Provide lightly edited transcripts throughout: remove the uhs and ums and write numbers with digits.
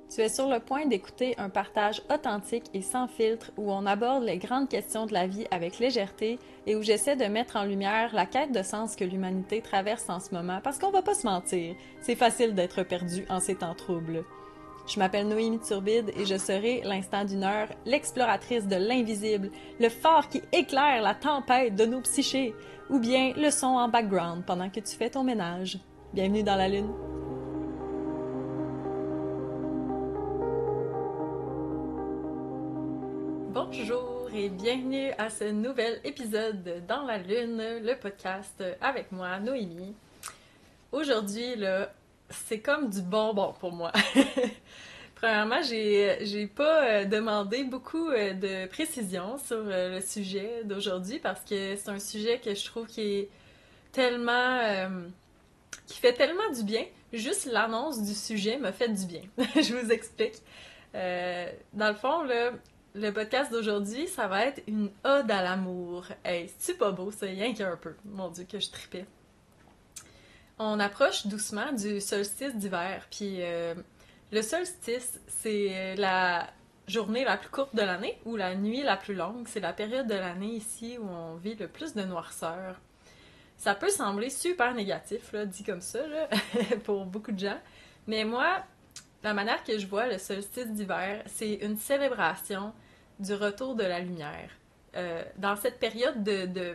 Tu es sur le point d'écouter un partage authentique et sans filtre où on aborde les grandes questions de la vie avec légèreté et où j'essaie de mettre en lumière la quête de sens que l'humanité traverse en ce moment parce qu'on va pas se mentir, c'est facile d'être perdu en ces temps troubles. Je m'appelle Noémie Turbide et je serai, l'instant d'une heure, l'exploratrice de l'invisible, le phare qui éclaire la tempête de nos psychés, ou bien le son en background pendant que tu fais ton ménage. Bienvenue dans la Lune. Bonjour et bienvenue à ce nouvel épisode de Dans la Lune, le podcast avec moi, Noémie. Aujourd'hui, là, c'est comme du bonbon pour moi. Premièrement, j'ai pas demandé beaucoup de précision sur le sujet d'aujourd'hui parce que c'est un sujet que je trouve qui est tellement qui fait tellement du bien. Juste l'annonce du sujet me fait du bien. Je vous explique. Dans le fond, là, le podcast d'aujourd'hui, ça va être une ode à l'amour. Hey, c'est-tu pas beau, ça? Rien qu'un peu. Mon Dieu, que je tripais. On approche doucement du solstice d'hiver, puis le solstice, c'est la journée la plus courte de l'année ou la nuit la plus longue. C'est la période de l'année ici où on vit le plus de noirceur. Ça peut sembler super négatif, là, dit comme ça, là, pour beaucoup de gens. Mais moi, la manière que je vois le solstice d'hiver, c'est une célébration du retour de la lumière. Dans cette période de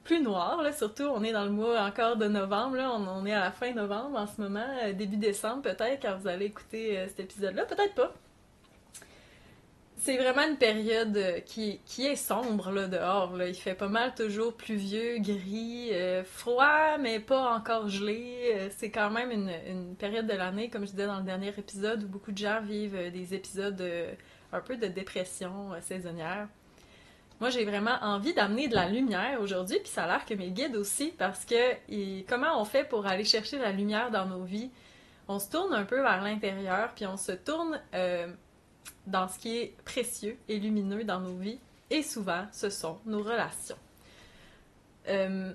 plus noire, là, surtout on est dans le mois encore de novembre, là, on est à la fin novembre en ce moment, début décembre peut-être quand vous allez écouter cet épisode-là, peut-être pas. C'est vraiment une période qui est sombre là, dehors. Là. Il fait pas mal toujours pluvieux, gris, froid, mais pas encore gelé. C'est quand même une période de l'année, comme je disais dans le dernier épisode, où beaucoup de gens vivent des épisodes un peu de dépression saisonnière. Moi, j'ai vraiment envie d'amener de la lumière aujourd'hui, puis ça a l'air que mes guides aussi, parce que comment on fait pour aller chercher la lumière dans nos vies? On se tourne un peu vers l'intérieur, puis on se tourne dans ce qui est précieux et lumineux dans nos vies, et souvent, ce sont nos relations. Euh,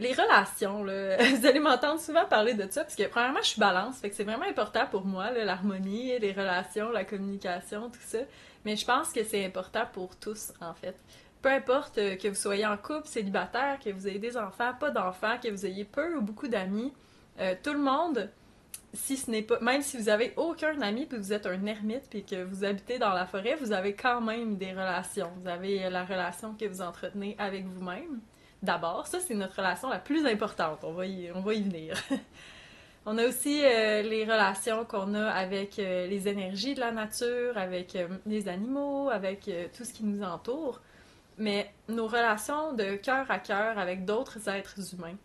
les relations, là, vous allez m'entendre souvent parler de ça, parce que premièrement, je suis balance, fait que c'est vraiment important pour moi, là, l'harmonie, les relations, la communication, tout ça. Mais je pense que c'est important pour tous, en fait. Peu importe que vous soyez en couple, célibataire, que vous ayez des enfants, pas d'enfants, que vous ayez peu ou beaucoup d'amis, tout le monde, si ce n'est pas, même si vous avez aucun ami puis vous êtes un ermite puis que vous habitez dans la forêt, vous avez quand même des relations. Vous avez la relation que vous entretenez avec vous-même. D'abord, ça c'est notre relation la plus importante. On va y venir. On a aussi les relations qu'on a avec les énergies de la nature, avec les animaux, avec tout ce qui nous entoure. Mais nos relations de cœur à cœur avec d'autres êtres humains,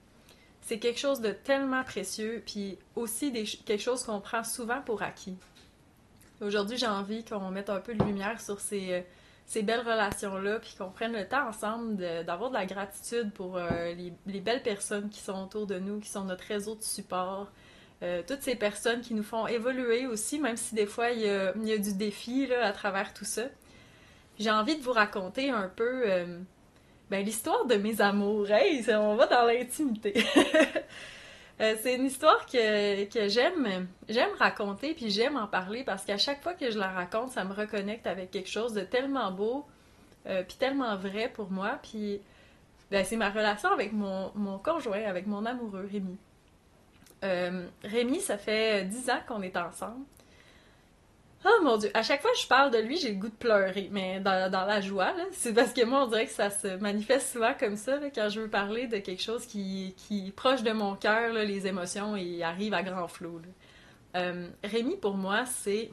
c'est quelque chose de tellement précieux, puis aussi quelque chose qu'on prend souvent pour acquis. Aujourd'hui, j'ai envie qu'on mette un peu de lumière sur ces belles relations-là, puis qu'on prenne le temps ensemble d'avoir de la gratitude pour les belles personnes qui sont autour de nous, qui sont notre réseau de support. Toutes ces personnes qui nous font évoluer aussi, même si des fois il y a du défi là, à travers tout ça. J'ai envie de vous raconter un peu l'histoire de mes amours. Hey, on va dans l'intimité. C'est une histoire que j'aime raconter puis j'aime en parler parce qu'à chaque fois que je la raconte, ça me reconnecte avec quelque chose de tellement beau puis tellement vrai pour moi. Puis c'est ma relation avec mon conjoint, avec mon amoureux Rémi. Rémi, ça fait 10 ans qu'on est ensemble. Oh mon Dieu, à chaque fois que je parle de lui, j'ai le goût de pleurer, mais dans la joie, là. C'est parce que moi, on dirait que ça se manifeste souvent comme ça, là, quand je veux parler de quelque chose qui est proche de mon cœur, là, les émotions, et arrivent à grand flot, là. Rémi, pour moi, c'est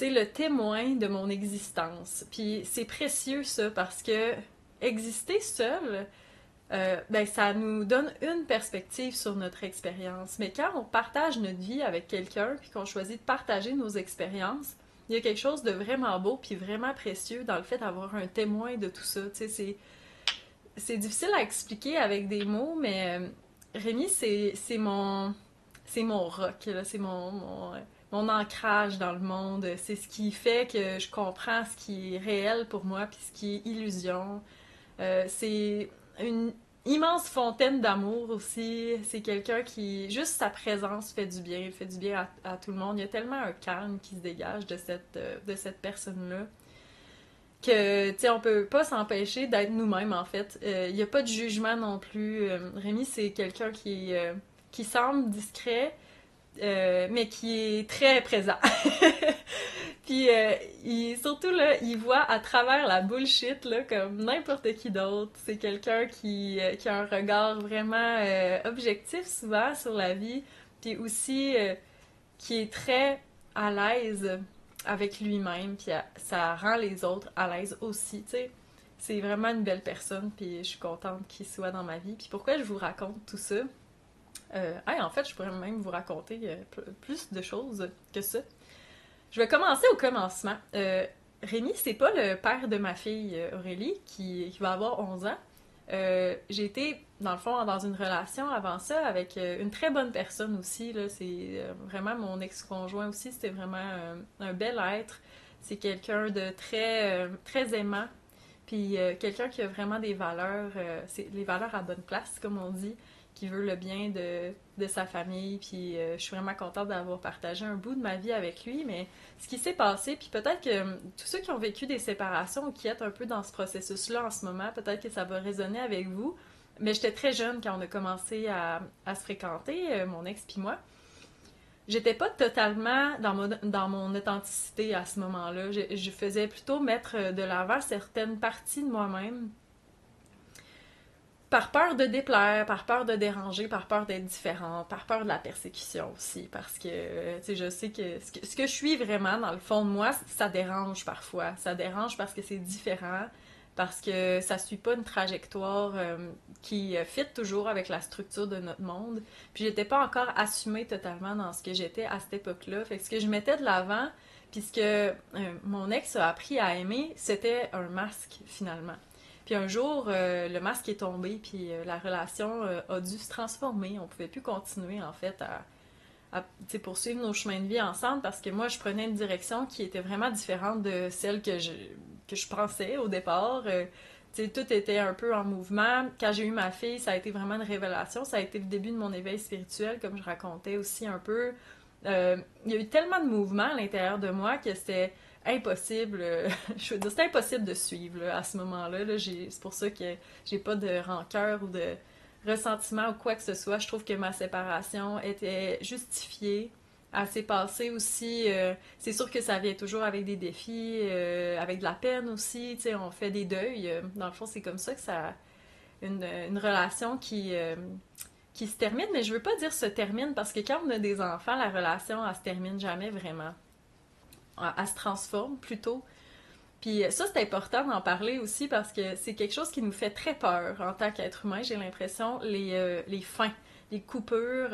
le témoin de mon existence. Puis c'est précieux, ça, parce que exister seul, ça nous donne une perspective sur notre expérience. Mais quand on partage notre vie avec quelqu'un, puis qu'on choisit de partager nos expériences, il y a quelque chose de vraiment beau, puis vraiment précieux dans le fait d'avoir un témoin de tout ça. Tu sais, c'est difficile à expliquer avec des mots, mais Rémi, c'est mon rock, là. C'est mon ancrage dans le monde. C'est ce qui fait que je comprends ce qui est réel pour moi, puis ce qui est illusion. C'est une immense fontaine d'amour aussi. C'est quelqu'un qui, juste sa présence fait du bien, il fait du bien à tout le monde. Il y a tellement un calme qui se dégage de cette personne-là que, tu sais, on peut pas s'empêcher d'être nous-mêmes, en fait. Il y a pas de jugement non plus. Rémi, c'est quelqu'un qui semble discret, mais qui est très présent. Puis surtout là, il voit à travers la bullshit là, comme n'importe qui d'autre. C'est quelqu'un qui a un regard vraiment objectif souvent sur la vie, puis aussi qui est très à l'aise avec lui-même, puis ça rend les autres à l'aise aussi, tu sais. C'est vraiment une belle personne, puis je suis contente qu'il soit dans ma vie. Puis pourquoi je vous raconte tout ça? En fait, je pourrais même vous raconter plus de choses que ça. Je vais commencer au commencement. Rémi, c'est pas le père de ma fille Aurélie, qui va avoir 11 ans. J'ai été, dans le fond, dans une relation avant ça avec une très bonne personne aussi. Là. C'est vraiment mon ex-conjoint aussi. C'était vraiment un bel être. C'est quelqu'un de très aimant. Puis quelqu'un qui a vraiment des valeurs, c'est les valeurs à bonne place, comme on dit, qui veut le bien de sa famille. Puis je suis vraiment contente d'avoir partagé un bout de ma vie avec lui. Mais ce qui s'est passé, puis peut-être que tous ceux qui ont vécu des séparations ou qui êtes un peu dans ce processus-là en ce moment, peut-être que ça va résonner avec vous. Mais j'étais très jeune quand on a commencé à se fréquenter, mon ex puis moi. J'étais pas totalement dans mon authenticité à ce moment-là. Je faisais plutôt mettre de l'avant certaines parties de moi-même par peur de déplaire, par peur de déranger, par peur d'être différente, par peur de la persécution aussi, parce que, tu sais, je sais que ce que je suis vraiment, dans le fond de moi, ça dérange parfois. Ça dérange parce que c'est différent, parce que ça suit pas une trajectoire qui fit toujours avec la structure de notre monde. Puis j'étais pas encore assumée totalement dans ce que j'étais à cette époque-là. Fait que ce que je mettais de l'avant, puis ce que mon ex a appris à aimer, c'était un masque, finalement. Puis un jour, le masque est tombé, puis la relation a dû se transformer. On pouvait plus continuer, en fait, à poursuivre nos chemins de vie ensemble parce que moi, je prenais une direction qui était vraiment différente de celle que je pensais au départ. Tout était un peu en mouvement. Quand j'ai eu ma fille, ça a été vraiment une révélation. Ça a été le début de mon éveil spirituel, comme je racontais aussi un peu. Il y a eu tellement de mouvements à l'intérieur de moi que c'était impossible. Je veux dire, c'était impossible de suivre là, à ce moment-là. Là, c'est pour ça que j'ai pas de rancœur ou de ressentiment ou quoi que ce soit. Je trouve que ma séparation était justifiée. Elle s'est passée aussi. C'est sûr que ça vient toujours avec des défis, avec de la peine aussi. Tu sais, on fait des deuils. Dans le fond, c'est comme ça que ça. Une relation qui se termine, mais je veux pas dire se termine parce que quand on a des enfants, la relation, elle se termine jamais vraiment. Elle se transforme plutôt. Puis ça, c'est important d'en parler aussi parce que c'est quelque chose qui nous fait très peur en tant qu'être humain, j'ai l'impression, les fins, les coupures,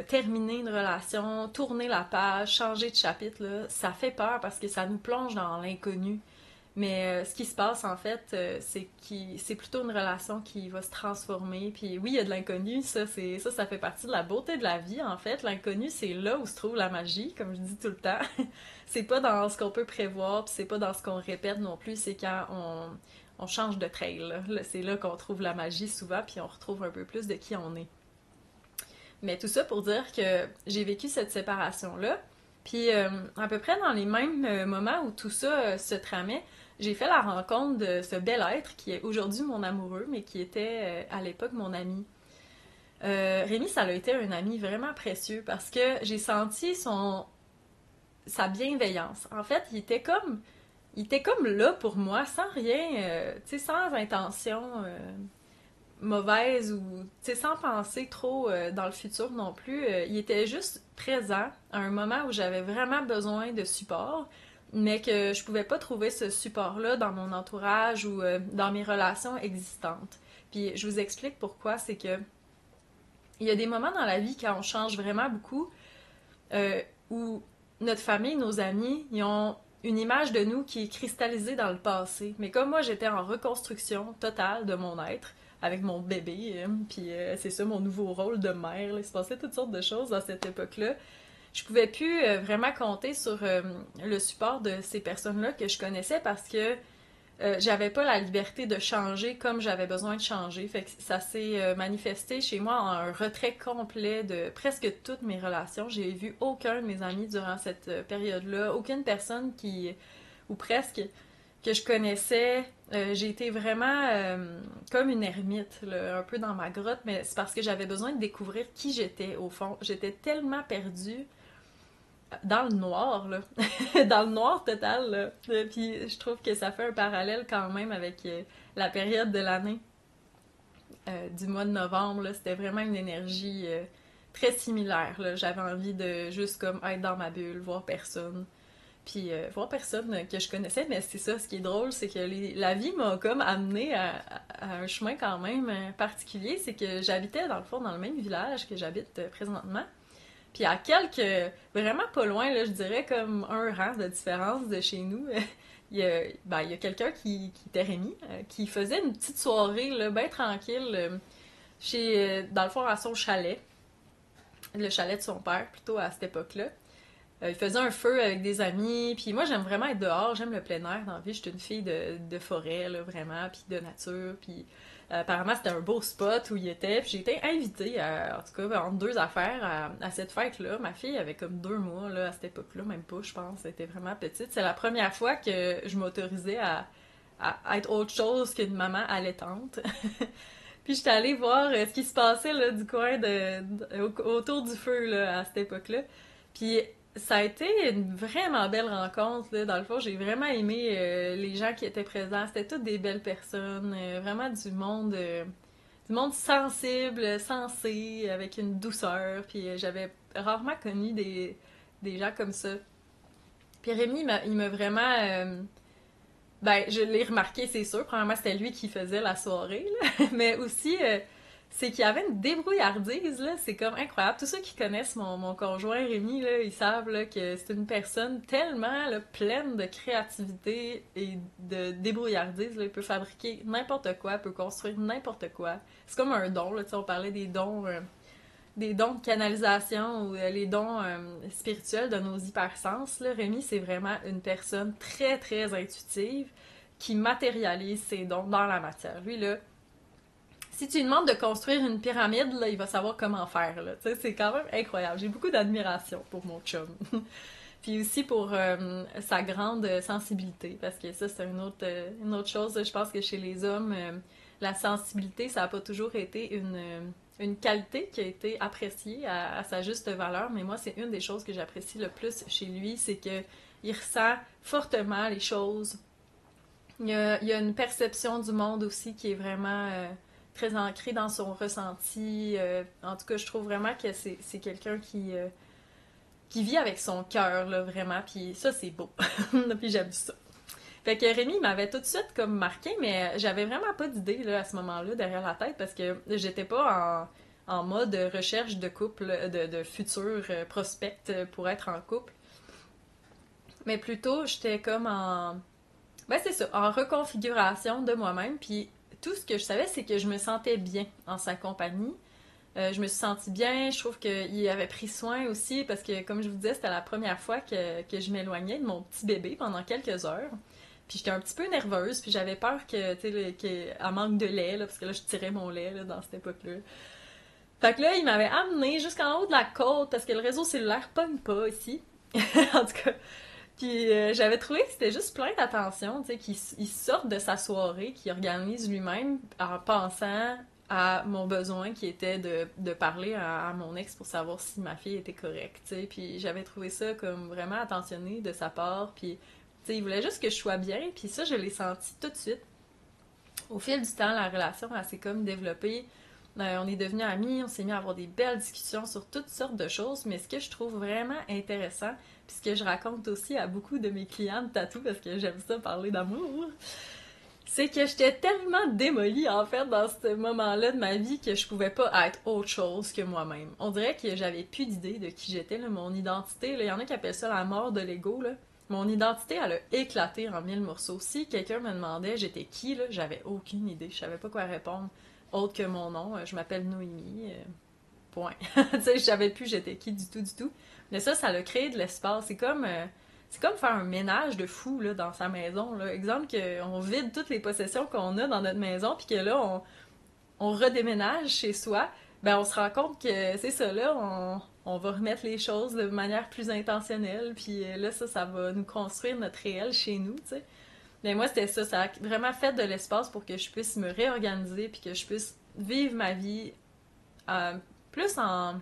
terminer une relation, tourner la page, changer de chapitre, là, ça fait peur parce que ça nous plonge dans l'inconnu. Mais ce qui se passe, en fait, c'est plutôt une relation qui va se transformer. Puis oui, il y a de l'inconnu, ça fait partie de la beauté de la vie, en fait. L'inconnu, c'est là où se trouve la magie, comme je dis tout le temps. C'est pas dans ce qu'on peut prévoir, puis c'est pas dans ce qu'on répète non plus, c'est quand on change de trail. Là. C'est là qu'on trouve la magie souvent, puis on retrouve un peu plus de qui on est. Mais tout ça pour dire que j'ai vécu cette séparation-là, puis à peu près dans les mêmes moments où tout ça se tramait, j'ai fait la rencontre de ce bel être qui est aujourd'hui mon amoureux, mais qui était à l'époque mon ami. Rémi, ça a été un ami vraiment précieux parce que j'ai senti sa bienveillance. En fait, il était comme là pour moi, sans rien, tu sais, sans intention mauvaise ou, tu sais, sans penser trop dans le futur non plus. Il était juste présent à un moment où j'avais vraiment besoin de support, mais que je pouvais pas trouver ce support-là dans mon entourage ou dans mes relations existantes. Puis je vous explique pourquoi, c'est que il y a des moments dans la vie quand on change vraiment beaucoup, où notre famille, nos amis, ils ont une image de nous qui est cristallisée dans le passé. Mais comme moi, j'étais en reconstruction totale de mon être, avec mon bébé, puis c'est ça mon nouveau rôle de mère, là. Il se passait toutes sortes de choses à cette époque-là. Je pouvais plus vraiment compter sur le support de ces personnes-là que je connaissais parce que j'avais pas la liberté de changer comme j'avais besoin de changer. Fait que ça s'est manifesté chez moi en un retrait complet de presque toutes mes relations. J'ai vu aucun de mes amis durant cette période-là, aucune personne qui, ou presque, que je connaissais. J'ai été vraiment comme une ermite, là, un peu dans ma grotte, mais c'est parce que j'avais besoin de découvrir qui j'étais au fond. J'étais tellement perdue dans le noir, là. Dans le noir total, là. Puis je trouve que ça fait un parallèle quand même avec la période de l'année du mois de novembre, là. C'était vraiment une énergie très similaire, là. J'avais envie de juste comme être dans ma bulle, voir personne. Puis voir personne que je connaissais, mais c'est ça, ce qui est drôle, c'est que la vie m'a comme amené à un chemin quand même particulier, c'est que j'habitais dans le fond dans le même village que j'habite présentement. Puis à vraiment pas loin, là, je dirais comme un rang de différence de chez nous, il y a quelqu'un qui était Rémi, qui faisait une petite soirée, là, bien tranquille, dans le fond, à son chalet, le chalet de son père, plutôt à cette époque-là. Il faisait un feu avec des amis, puis moi j'aime vraiment être dehors, j'aime le plein air dans la vie, je suis une fille de forêt, là, vraiment, puis de nature, puis apparemment c'était un beau spot où il était, puis j'ai été invitée, en tout cas, entre deux affaires, à cette fête-là. Ma fille avait comme 2 mois, là, à cette époque-là, même pas, je pense, elle était vraiment petite. C'est la première fois que je m'autorisais à être autre chose qu'une maman allaitante. Puis j'étais allée voir ce qui se passait là, du coin autour du feu là, à cette époque-là. Puis ça a été une vraiment belle rencontre. Là. Dans le fond, j'ai vraiment aimé les gens qui étaient présents. C'était toutes des belles personnes, vraiment du monde sensible, sensé, avec une douceur. Puis j'avais rarement connu des gens comme ça. Puis Rémi, il m'a vraiment ben, je l'ai remarqué, c'est sûr. Premièrement, c'était lui qui faisait la soirée, là. Mais aussi, c'est qu'il y avait une débrouillardise, là. C'est comme incroyable. Tous ceux qui connaissent mon conjoint Rémi, là, ils savent là, que c'est une personne tellement là, pleine de créativité et de débrouillardise. Là. Il peut fabriquer n'importe quoi, il peut construire n'importe quoi. C'est comme un don, là. Tu sais, on parlait des dons de canalisation ou les dons spirituels de nos hypersens. Là. Rémi, c'est vraiment une personne très, très intuitive qui matérialise ses dons dans la matière. Lui, là, si tu lui demandes de construire une pyramide, là, il va savoir comment faire. Là. C'est quand même incroyable. J'ai beaucoup d'admiration pour mon chum. Puis aussi pour sa grande sensibilité, parce que ça, c'est une autre chose. Je pense que chez les hommes, la sensibilité, ça n'a pas toujours été une qualité qui a été appréciée à sa juste valeur, mais moi, c'est une des choses que j'apprécie le plus chez lui, c'est que il ressent fortement les choses. Il y a une perception du monde aussi qui est vraiment très ancrée dans son ressenti. En tout cas, je trouve vraiment que c'est quelqu'un qui vit avec son cœur, là, vraiment, puis ça, c'est beau. Puis j'aime ça. Fait que Rémi m'avait tout de suite comme marqué, mais j'avais vraiment pas d'idée là, à ce moment-là derrière la tête parce que j'étais pas en mode recherche de couple, de futurs prospects pour être en couple. Mais plutôt, j'étais comme en... Ben c'est ça, en reconfiguration de moi-même. Puis tout ce que je savais, c'est que je me sentais bien en sa compagnie. Je me suis sentie bien, je trouve qu'il avait pris soin aussi parce que, comme je vous disais, c'était la première fois que je m'éloignais de mon petit bébé pendant quelques heures. Puis j'étais un petit peu nerveuse, puis j'avais peur qu'elle manque de lait, là, parce que là, je tirais mon lait là, dans cette époque-là. Fait que là, il m'avait amené jusqu'en haut de la côte, parce que le réseau cellulaire pogne pas ici. En tout cas. Puis j'avais trouvé que c'était juste plein d'attention, tu sais, qu'il sorte de sa soirée, qu'il organise lui-même en pensant à mon besoin qui était de parler à mon ex pour savoir si ma fille était correcte, tu sais. Puis j'avais trouvé ça comme vraiment attentionné de sa part, puis tu sais, il voulait juste que je sois bien, puis ça, je l'ai senti tout de suite. Au fil du temps, la relation, elle s'est comme développée. On est devenus amis, on s'est mis à avoir des belles discussions sur toutes sortes de choses, mais ce que je trouve vraiment intéressant, puis ce que je raconte aussi à beaucoup de mes clients de tatou, parce que j'aime ça parler d'amour, c'est que j'étais tellement démolie, en fait, dans ce moment-là de ma vie que je pouvais pas être autre chose que moi-même. On dirait que j'avais plus d'idée de qui j'étais, là, mon identité. Il y en a qui appellent ça la mort de l'ego, là. Mon identité, elle a éclaté en 1000 morceaux. Si quelqu'un me demandait j'étais qui, là, j'avais aucune idée. Je savais pas quoi répondre autre que mon nom. Je m'appelle Noémie. Point. Tu sais, je savais plus j'étais qui du tout, du tout. Mais ça a créé de l'espace. C'est comme... c'est comme faire un ménage de fou là, dans sa maison. Là. Exemple qu'on vide toutes les possessions qu'on a dans notre maison, puis que là, on redéménage chez soi, ben on se rend compte que c'est ça, là, on va remettre les choses de manière plus intentionnelle, puis là, ça va nous construire notre réel chez nous, tu sais. Mais moi, c'était ça, ça a vraiment fait de l'espace pour que je puisse me réorganiser, puis que je puisse vivre ma vie euh, plus en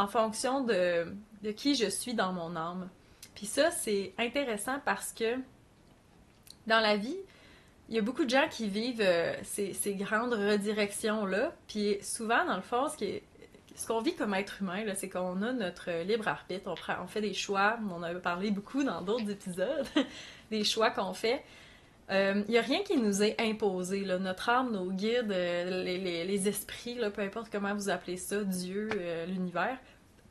fonction de qui je suis dans mon âme. Puis ça, c'est intéressant parce que dans la vie, il y a beaucoup de gens qui vivent ces grandes redirections-là. Puis souvent, dans le fond, ce qu'on vit comme être humain, là, c'est qu'on a notre libre arbitre. On fait des choix. On en a parlé beaucoup dans d'autres épisodes. Des choix qu'on fait. Il n'y a rien qui nous est imposé. Là. Notre âme, nos guides, les esprits, là, peu importe comment vous appelez ça, Dieu, l'univers,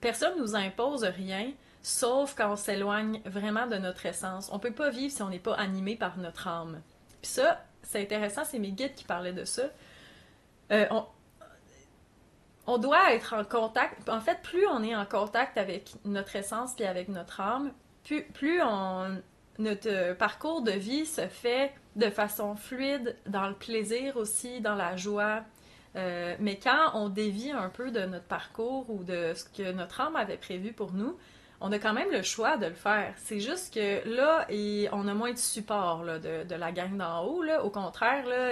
personne ne nous impose rien, sauf quand on s'éloigne vraiment de notre essence. On ne peut pas vivre si on n'est pas animé par notre âme. Puis ça, c'est intéressant, c'est mes guides qui parlaient de ça. Euh, on, on doit être en contact. En fait, plus on est en contact avec notre essence puis avec notre âme, notre parcours de vie se fait de façon fluide, dans le plaisir aussi, dans la joie. Mais quand on dévie un peu de notre parcours ou de ce que notre âme avait prévu pour nous, on a quand même le choix de le faire. C'est juste que là, on a moins de support là, de la gang d'en haut. Là. Au contraire, là,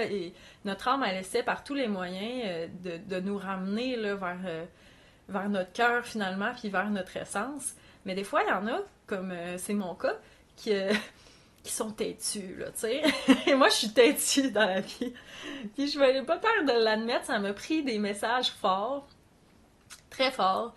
notre âme, elle essaie par tous les moyens de nous ramener là, vers notre cœur finalement, puis vers notre essence. Mais des fois, il y en a, comme c'est mon cas, qui, qui sont têtus, là, tu sais. Et moi, je suis têtue dans la vie. Puis je n'avais pas peur de l'admettre, ça m'a pris des messages forts, très forts,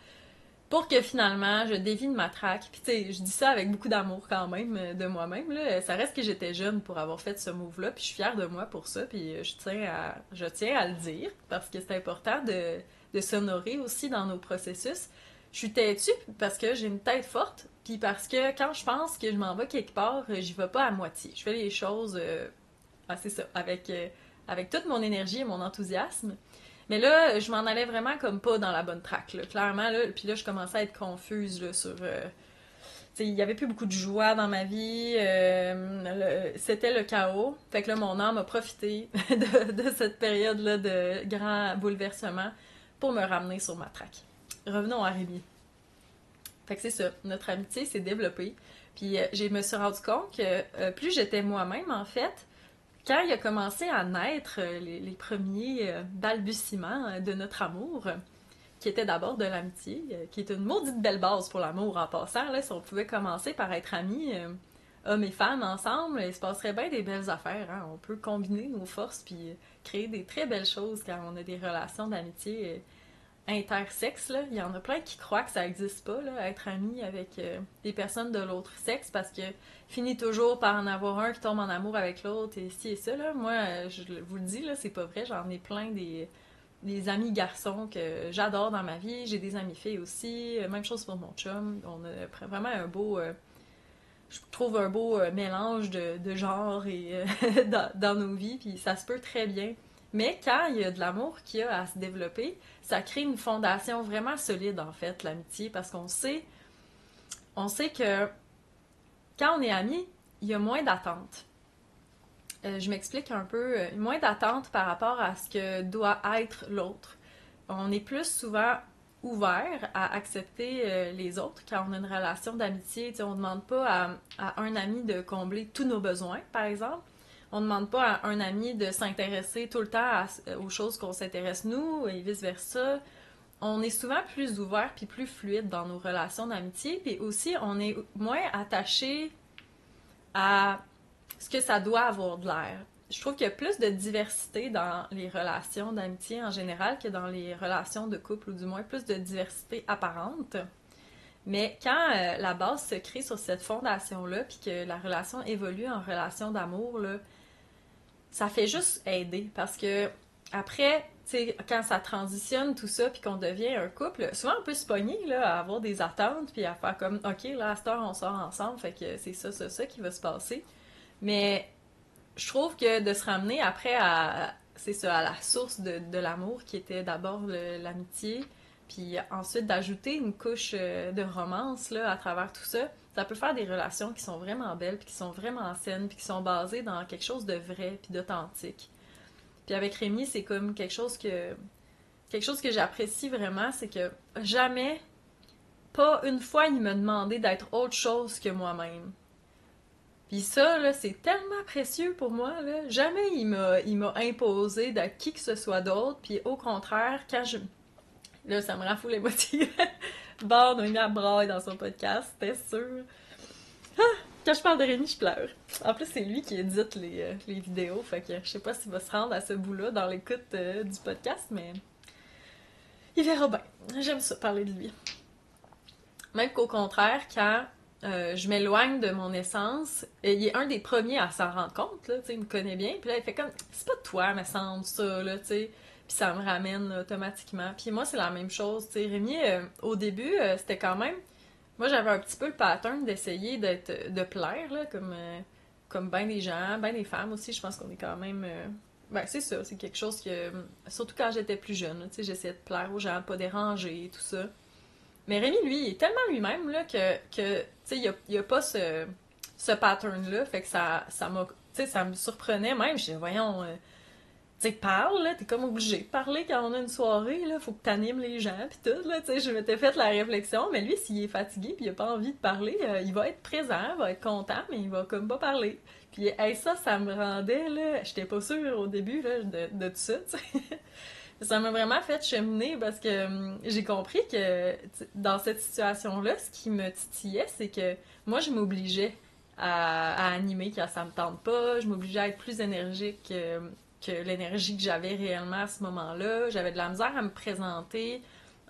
pour que finalement, je dévie de ma traque. Puis tu sais, je dis ça avec beaucoup d'amour quand même de moi-même, là. Ça reste que j'étais jeune pour avoir fait ce move-là, puis je suis fière de moi pour ça, puis je tiens à le dire, parce que c'est important de s'honorer aussi dans nos processus. Je suis têtue parce que j'ai une tête forte, puis parce que quand je pense que je m'en vais quelque part, j'y vais pas à moitié. Je fais les choses, c'est ça, avec toute mon énergie et mon enthousiasme. Mais là, je m'en allais vraiment comme pas dans la bonne track, là, clairement. Là, puis là, je commençais à être confuse là, sur... il y avait plus beaucoup de joie dans ma vie. C'était le chaos. Fait que là, mon âme a profité de cette période-là de grand bouleversement pour me ramener sur ma track. Revenons à Rémi. Fait que c'est ça, notre amitié s'est développée. Puis je me suis rendu compte que plus j'étais moi-même, en fait, quand il a commencé à naître les premiers balbutiements de notre amour, qui était d'abord de l'amitié, qui est une maudite belle base pour l'amour en passant, là, si on pouvait commencer par être amis, hommes et femmes ensemble, il se passerait bien des belles affaires. Hein? On peut combiner nos forces puis créer des très belles choses quand on a des relations d'amitié intersexes, là. Il y en a plein qui croient que ça n'existe pas, là, être ami avec des personnes de l'autre sexe, parce que finit toujours par en avoir un qui tombe en amour avec l'autre, et ci et ça, là. Moi, je vous le dis, là, c'est pas vrai, j'en ai plein des amis garçons que j'adore dans ma vie, j'ai des amis filles aussi, même chose pour mon chum, on a vraiment un beau... je trouve un beau mélange de genres et dans nos vies, puis ça se peut très bien. Mais quand il y a de l'amour qui a à se développer, ça crée une fondation vraiment solide, en fait, l'amitié, parce on sait que quand on est amis, il y a moins d'attentes. Je m'explique un peu, moins d'attentes par rapport à ce que doit être l'autre. On est plus souvent ouvert à accepter les autres quand on a une relation d'amitié. On ne demande pas à un ami de combler tous nos besoins, par exemple. On ne demande pas à un ami de s'intéresser tout le temps aux choses qu'on s'intéresse nous et vice-versa. On est souvent plus ouvert puis plus fluide dans nos relations d'amitié. Puis aussi, on est moins attaché à ce que ça doit avoir de l'air. Je trouve qu'il y a plus de diversité dans les relations d'amitié en général que dans les relations de couple, ou du moins plus de diversité apparente. Mais quand la base se crée sur cette fondation-là, puis que la relation évolue en relation d'amour, là, ça fait juste aider. Parce que après, tu sais, quand ça transitionne tout ça, puis qu'on devient un couple, souvent on peut se pogner là, à avoir des attentes, puis à faire comme, OK, là, à cette heure, on sort ensemble, fait que c'est ça qui va se passer. Mais je trouve que de se ramener après c'est ça, à la source de l'amour qui était d'abord l'amitié, puis ensuite d'ajouter une couche de romance là, à travers tout ça, ça peut faire des relations qui sont vraiment belles, puis qui sont vraiment saines, puis qui sont basées dans quelque chose de vrai, puis d'authentique. Puis avec Rémi, c'est comme quelque chose que j'apprécie vraiment, c'est que jamais, pas une fois, il m'a demandé d'être autre chose que moi-même. Puis ça, là, c'est tellement précieux pour moi, là. Jamais il m'a imposé d'être qui que ce soit d'autre, puis au contraire, quand je... Là, ça me rend fou l'émotive. Bon, on a mis à braille dans son podcast, c'était sûr. Quand je parle de Rémi, je pleure. En plus, c'est lui qui édite les vidéos, fait que je sais pas s'il va se rendre à ce bout-là dans l'écoute du podcast, mais il verra bien. J'aime ça, parler de lui. Même qu'au contraire, quand je m'éloigne de mon essence, il est un des premiers à s'en rendre compte, là, tu sais, il me connaît bien, puis là, il fait comme, c'est pas toi, me semble, ça, là, tu sais, puis ça me ramène là, automatiquement. Puis moi, c'est la même chose, tu sais, Rémi, au début, c'était quand même, moi, j'avais un petit peu le pattern d'essayer de plaire, là, comme ben des gens, ben des femmes aussi, je pense qu'on est quand même... ben, c'est ça, c'est quelque chose que... Surtout quand j'étais plus jeune, tu sais, j'essayais de plaire aux gens, pas déranger, et tout ça. Mais Rémi, lui, il est tellement lui-même là, que tu sais, il y a pas ce pattern-là. Fait que ça m'a. Tu sais, ça me surprenait même. Je disais, voyons, tu sais, parle, là, t'es comme obligé de parler quand on a une soirée, là, faut que t'animes les gens, pis tout, là, tu sais, je m'étais fait la réflexion, mais lui, s'il est fatigué pis il a pas envie de parler, il va être présent, il va être content, mais il va comme pas parler. Puis, hey, ça me rendait, là, j'étais pas sûre au début, là, de tout ça, tu sais. Ça m'a vraiment fait cheminer parce que j'ai compris que dans cette situation-là, ce qui me titillait, c'est que moi, je m'obligeais à animer quand ça me tente pas, je m'obligeais à être plus énergique que l'énergie que j'avais réellement à ce moment-là. J'avais de la misère à me présenter,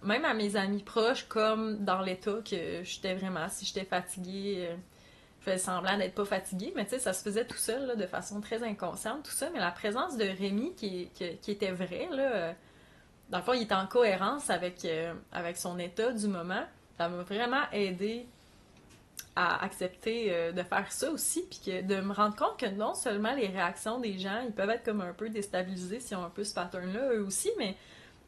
même à mes amis proches, comme dans l'état que j'étais vraiment, si j'étais fatiguée, je faisais semblant d'être pas fatiguée, mais tu sais, ça se faisait tout seul, là, de façon très inconsciente, tout ça. Mais la présence de Rémi, qui était vraie, là, dans le fond, il était en cohérence avec son état du moment. Ça m'a vraiment aidé à accepter de faire ça aussi, puis de me rendre compte que non seulement les réactions des gens, ils peuvent être comme un peu déstabilisés s'ils ont un peu ce pattern-là, eux aussi, mais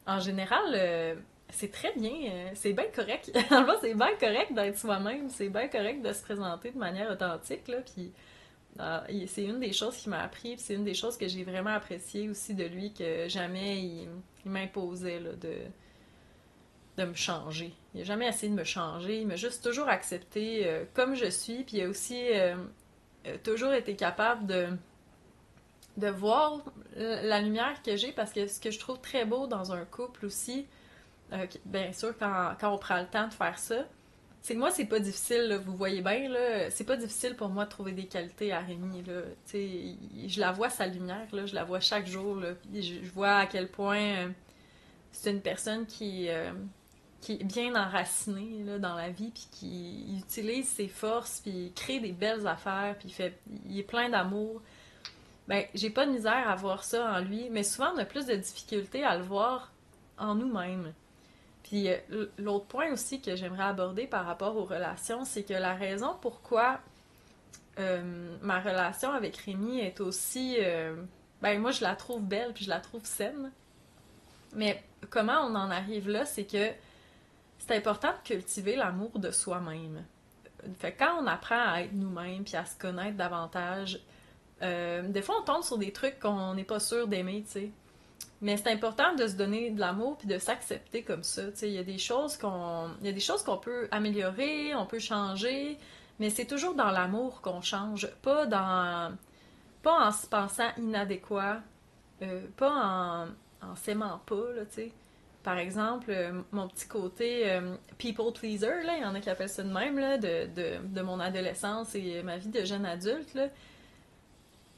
en général, c'est très bien, c'est bien correct. En fait, c'est bien correct d'être soi-même, c'est bien correct de se présenter de manière authentique, là, puis c'est une des choses qu'il m'a appris, puis c'est une des choses que j'ai vraiment apprécié aussi de lui, que jamais il m'imposait là, de me changer. Il n'a jamais essayé de me changer, il m'a juste toujours accepté comme je suis, puis il a aussi toujours été capable de voir la lumière que j'ai, parce que ce que je trouve très beau dans un couple aussi, bien sûr, quand on prend le temps de faire ça, c'est que moi, c'est pas difficile, là, vous voyez bien, là, c'est pas difficile pour moi de trouver des qualités à Rémi, là. Tu sais, je la vois, sa lumière, là, je la vois chaque jour, là, puis je vois à quel point c'est une personne qui est bien enracinée, là, dans la vie, puis qui utilise ses forces, puis il crée des belles affaires, puis il est plein d'amour. Ben, j'ai pas de misère à voir ça en lui, mais souvent, on a plus de difficultés à le voir en nous-mêmes. Puis l'autre point aussi que j'aimerais aborder par rapport aux relations, c'est que la raison pourquoi ma relation avec Rémi est aussi... ben moi, je la trouve belle, puis je la trouve saine. Mais comment on en arrive là, c'est que c'est important de cultiver l'amour de soi-même. Fait que quand on apprend à être nous-mêmes, puis à se connaître davantage, des fois on tombe sur des trucs qu'on n'est pas sûr d'aimer, tu sais. Mais c'est important de se donner de l'amour puis de s'accepter comme ça. Tu sais, il y a des choses qu'on peut améliorer, on peut changer, mais c'est toujours dans l'amour qu'on change, pas en se pensant inadéquat, pas en s'aimant pas, là, tu sais. Par exemple, mon petit côté people pleaser, là, il y en a qui appellent ça de même, là, de mon adolescence et ma vie de jeune adulte, là,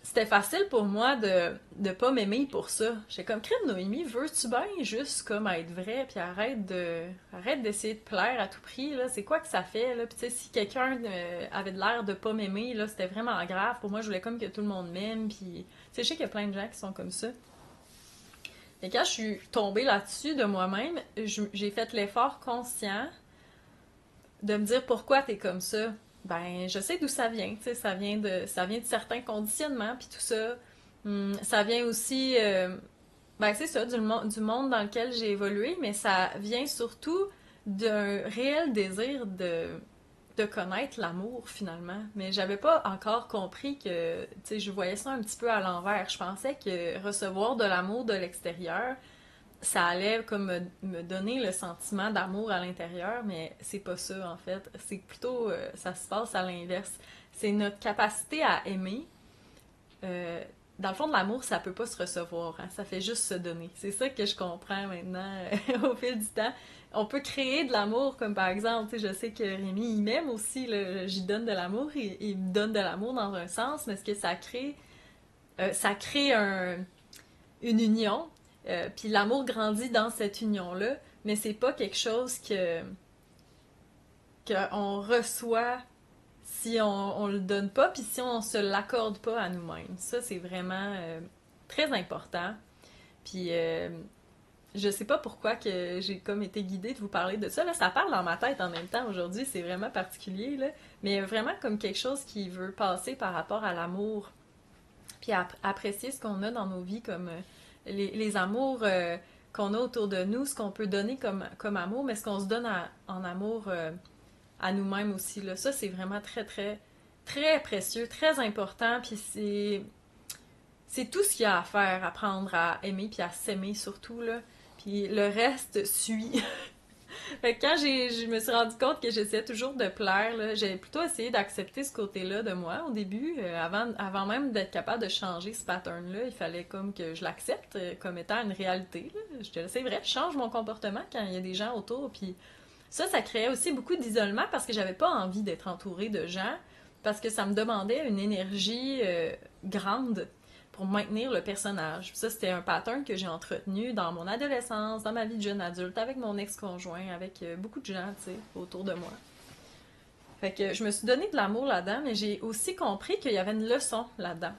c'était facile pour moi de pas m'aimer pour ça. J'étais comme, crème Noémie, veux-tu bien juste comme être vrai, puis arrête d'essayer de plaire à tout prix, là, c'est quoi que ça fait, là, puis tu sais, si quelqu'un avait de l'air de pas m'aimer, là, c'était vraiment grave, pour moi, je voulais comme que tout le monde m'aime, puis, tu sais, je sais qu'il y a plein de gens qui sont comme ça. Et quand je suis tombée là-dessus de moi-même, j'ai fait l'effort conscient de me dire pourquoi t'es comme ça. Ben, je sais d'où ça vient, tu sais, ça vient de certains conditionnements, puis tout ça. Ça vient aussi, ben c'est ça, du monde dans lequel j'ai évolué, mais ça vient surtout d'un réel désir de connaître l'amour finalement. Mais j'avais pas encore compris que, tu sais, je voyais ça un petit peu à l'envers. Je pensais que recevoir de l'amour de l'extérieur, ça allait comme me donner le sentiment d'amour à l'intérieur, mais c'est pas ça en fait. C'est plutôt, ça se passe à l'inverse. C'est notre capacité à aimer. euh, dans le fond, de l'amour, ça peut pas se recevoir, hein. Ça fait juste se donner. C'est ça que je comprends maintenant au fil du temps. On peut créer de l'amour, comme par exemple, tu sais, je sais que Rémi, il m'aime aussi, là, j'y donne de l'amour, il me donne de l'amour dans un sens, mais ce que ça crée une union, puis l'amour grandit dans cette union-là, mais c'est pas quelque chose qu'on reçoit si on le donne pas, puis si on se l'accorde pas à nous-mêmes. Ça, c'est vraiment très important. Puis je sais pas pourquoi que j'ai comme été guidée de vous parler de ça. Là, ça parle dans ma tête en même temps aujourd'hui, c'est vraiment particulier, là. Mais vraiment comme quelque chose qui veut passer par rapport à l'amour. Puis apprécier ce qu'on a dans nos vies, comme les amours qu'on a autour de nous, ce qu'on peut donner comme amour, mais ce qu'on se donne en amour à nous-mêmes aussi. Là. Ça, c'est vraiment très, très, très précieux, très important. Puis c'est tout ce qu'il y a à faire, apprendre à aimer puis à s'aimer surtout, là. Puis le reste suit. Fait que quand je me suis rendu compte que j'essayais toujours de plaire, là, j'ai plutôt essayé d'accepter ce côté-là de moi au début. Avant même d'être capable de changer ce pattern-là, il fallait comme que je l'accepte comme étant une réalité. Là. Je te c'est vrai, je change mon comportement quand il y a des gens autour. Puis ça créait aussi beaucoup d'isolement parce que j'avais pas envie d'être entourée de gens, parce que ça me demandait une énergie grande pour maintenir le personnage. Ça, c'était un pattern que j'ai entretenu dans mon adolescence, dans ma vie de jeune adulte, avec mon ex-conjoint, avec beaucoup de gens, tu sais, autour de moi. Fait que je me suis donné de l'amour là-dedans, mais j'ai aussi compris qu'il y avait une leçon là-dedans.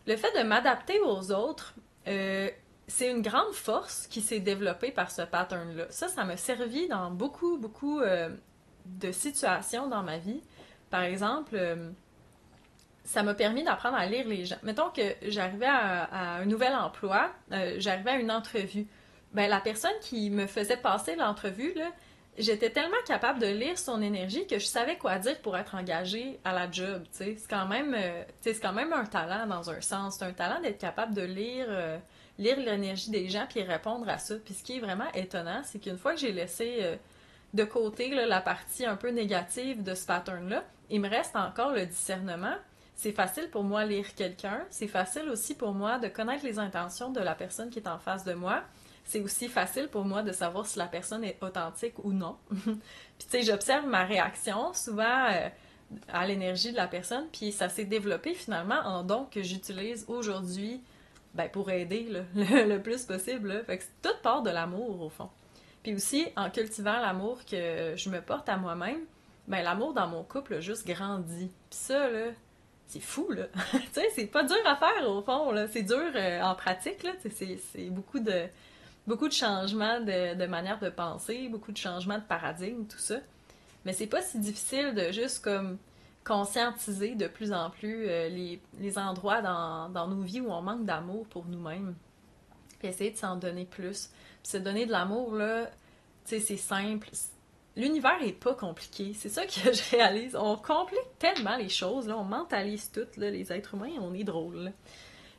Le fait de m'adapter aux autres, c'est une grande force qui s'est développée par ce pattern-là. Ça m'a servi dans beaucoup, beaucoup de situations dans ma vie. Par exemple, ça m'a permis d'apprendre à lire les gens. Mettons que j'arrivais à un nouvel emploi, j'arrivais à une entrevue. Ben, la personne qui me faisait passer l'entrevue, là, j'étais tellement capable de lire son énergie que je savais quoi dire pour être engagée à la job. T'sais. C'est quand même un talent dans un sens. C'est un talent d'être capable de lire l'énergie des gens puis répondre à ça. Puis ce qui est vraiment étonnant, c'est qu'une fois que j'ai laissé de côté là, la partie un peu négative de ce pattern-là, il me reste encore le discernement. C'est facile pour moi lire quelqu'un. C'est facile aussi pour moi de connaître les intentions de la personne qui est en face de moi. C'est aussi facile pour moi de savoir si la personne est authentique ou non. Puis tu sais, j'observe ma réaction souvent à l'énergie de la personne, puis ça s'est développé finalement en don que j'utilise aujourd'hui ben, pour aider là, le plus possible. Là. Fait que tout part de l'amour au fond. Puis aussi, en cultivant l'amour que je me porte à moi-même, ben l'amour dans mon couple a juste grandi. Puis ça, là, c'est fou, là. Tu sais, c'est pas dur à faire, au fond, là. C'est dur en pratique, là. C'est beaucoup de changements de manière de penser, beaucoup de changements de paradigme, tout ça. Mais c'est pas si difficile de juste, comme, conscientiser de plus en plus les endroits dans nos vies où on manque d'amour pour nous-mêmes. Puis essayer de s'en donner plus. Puis se donner de l'amour, là, tu sais, c'est simple. L'univers est pas compliqué. C'est ça que je réalise. On complique tellement les choses, là. On mentalise tout, là. Les êtres humains, on est drôles, là.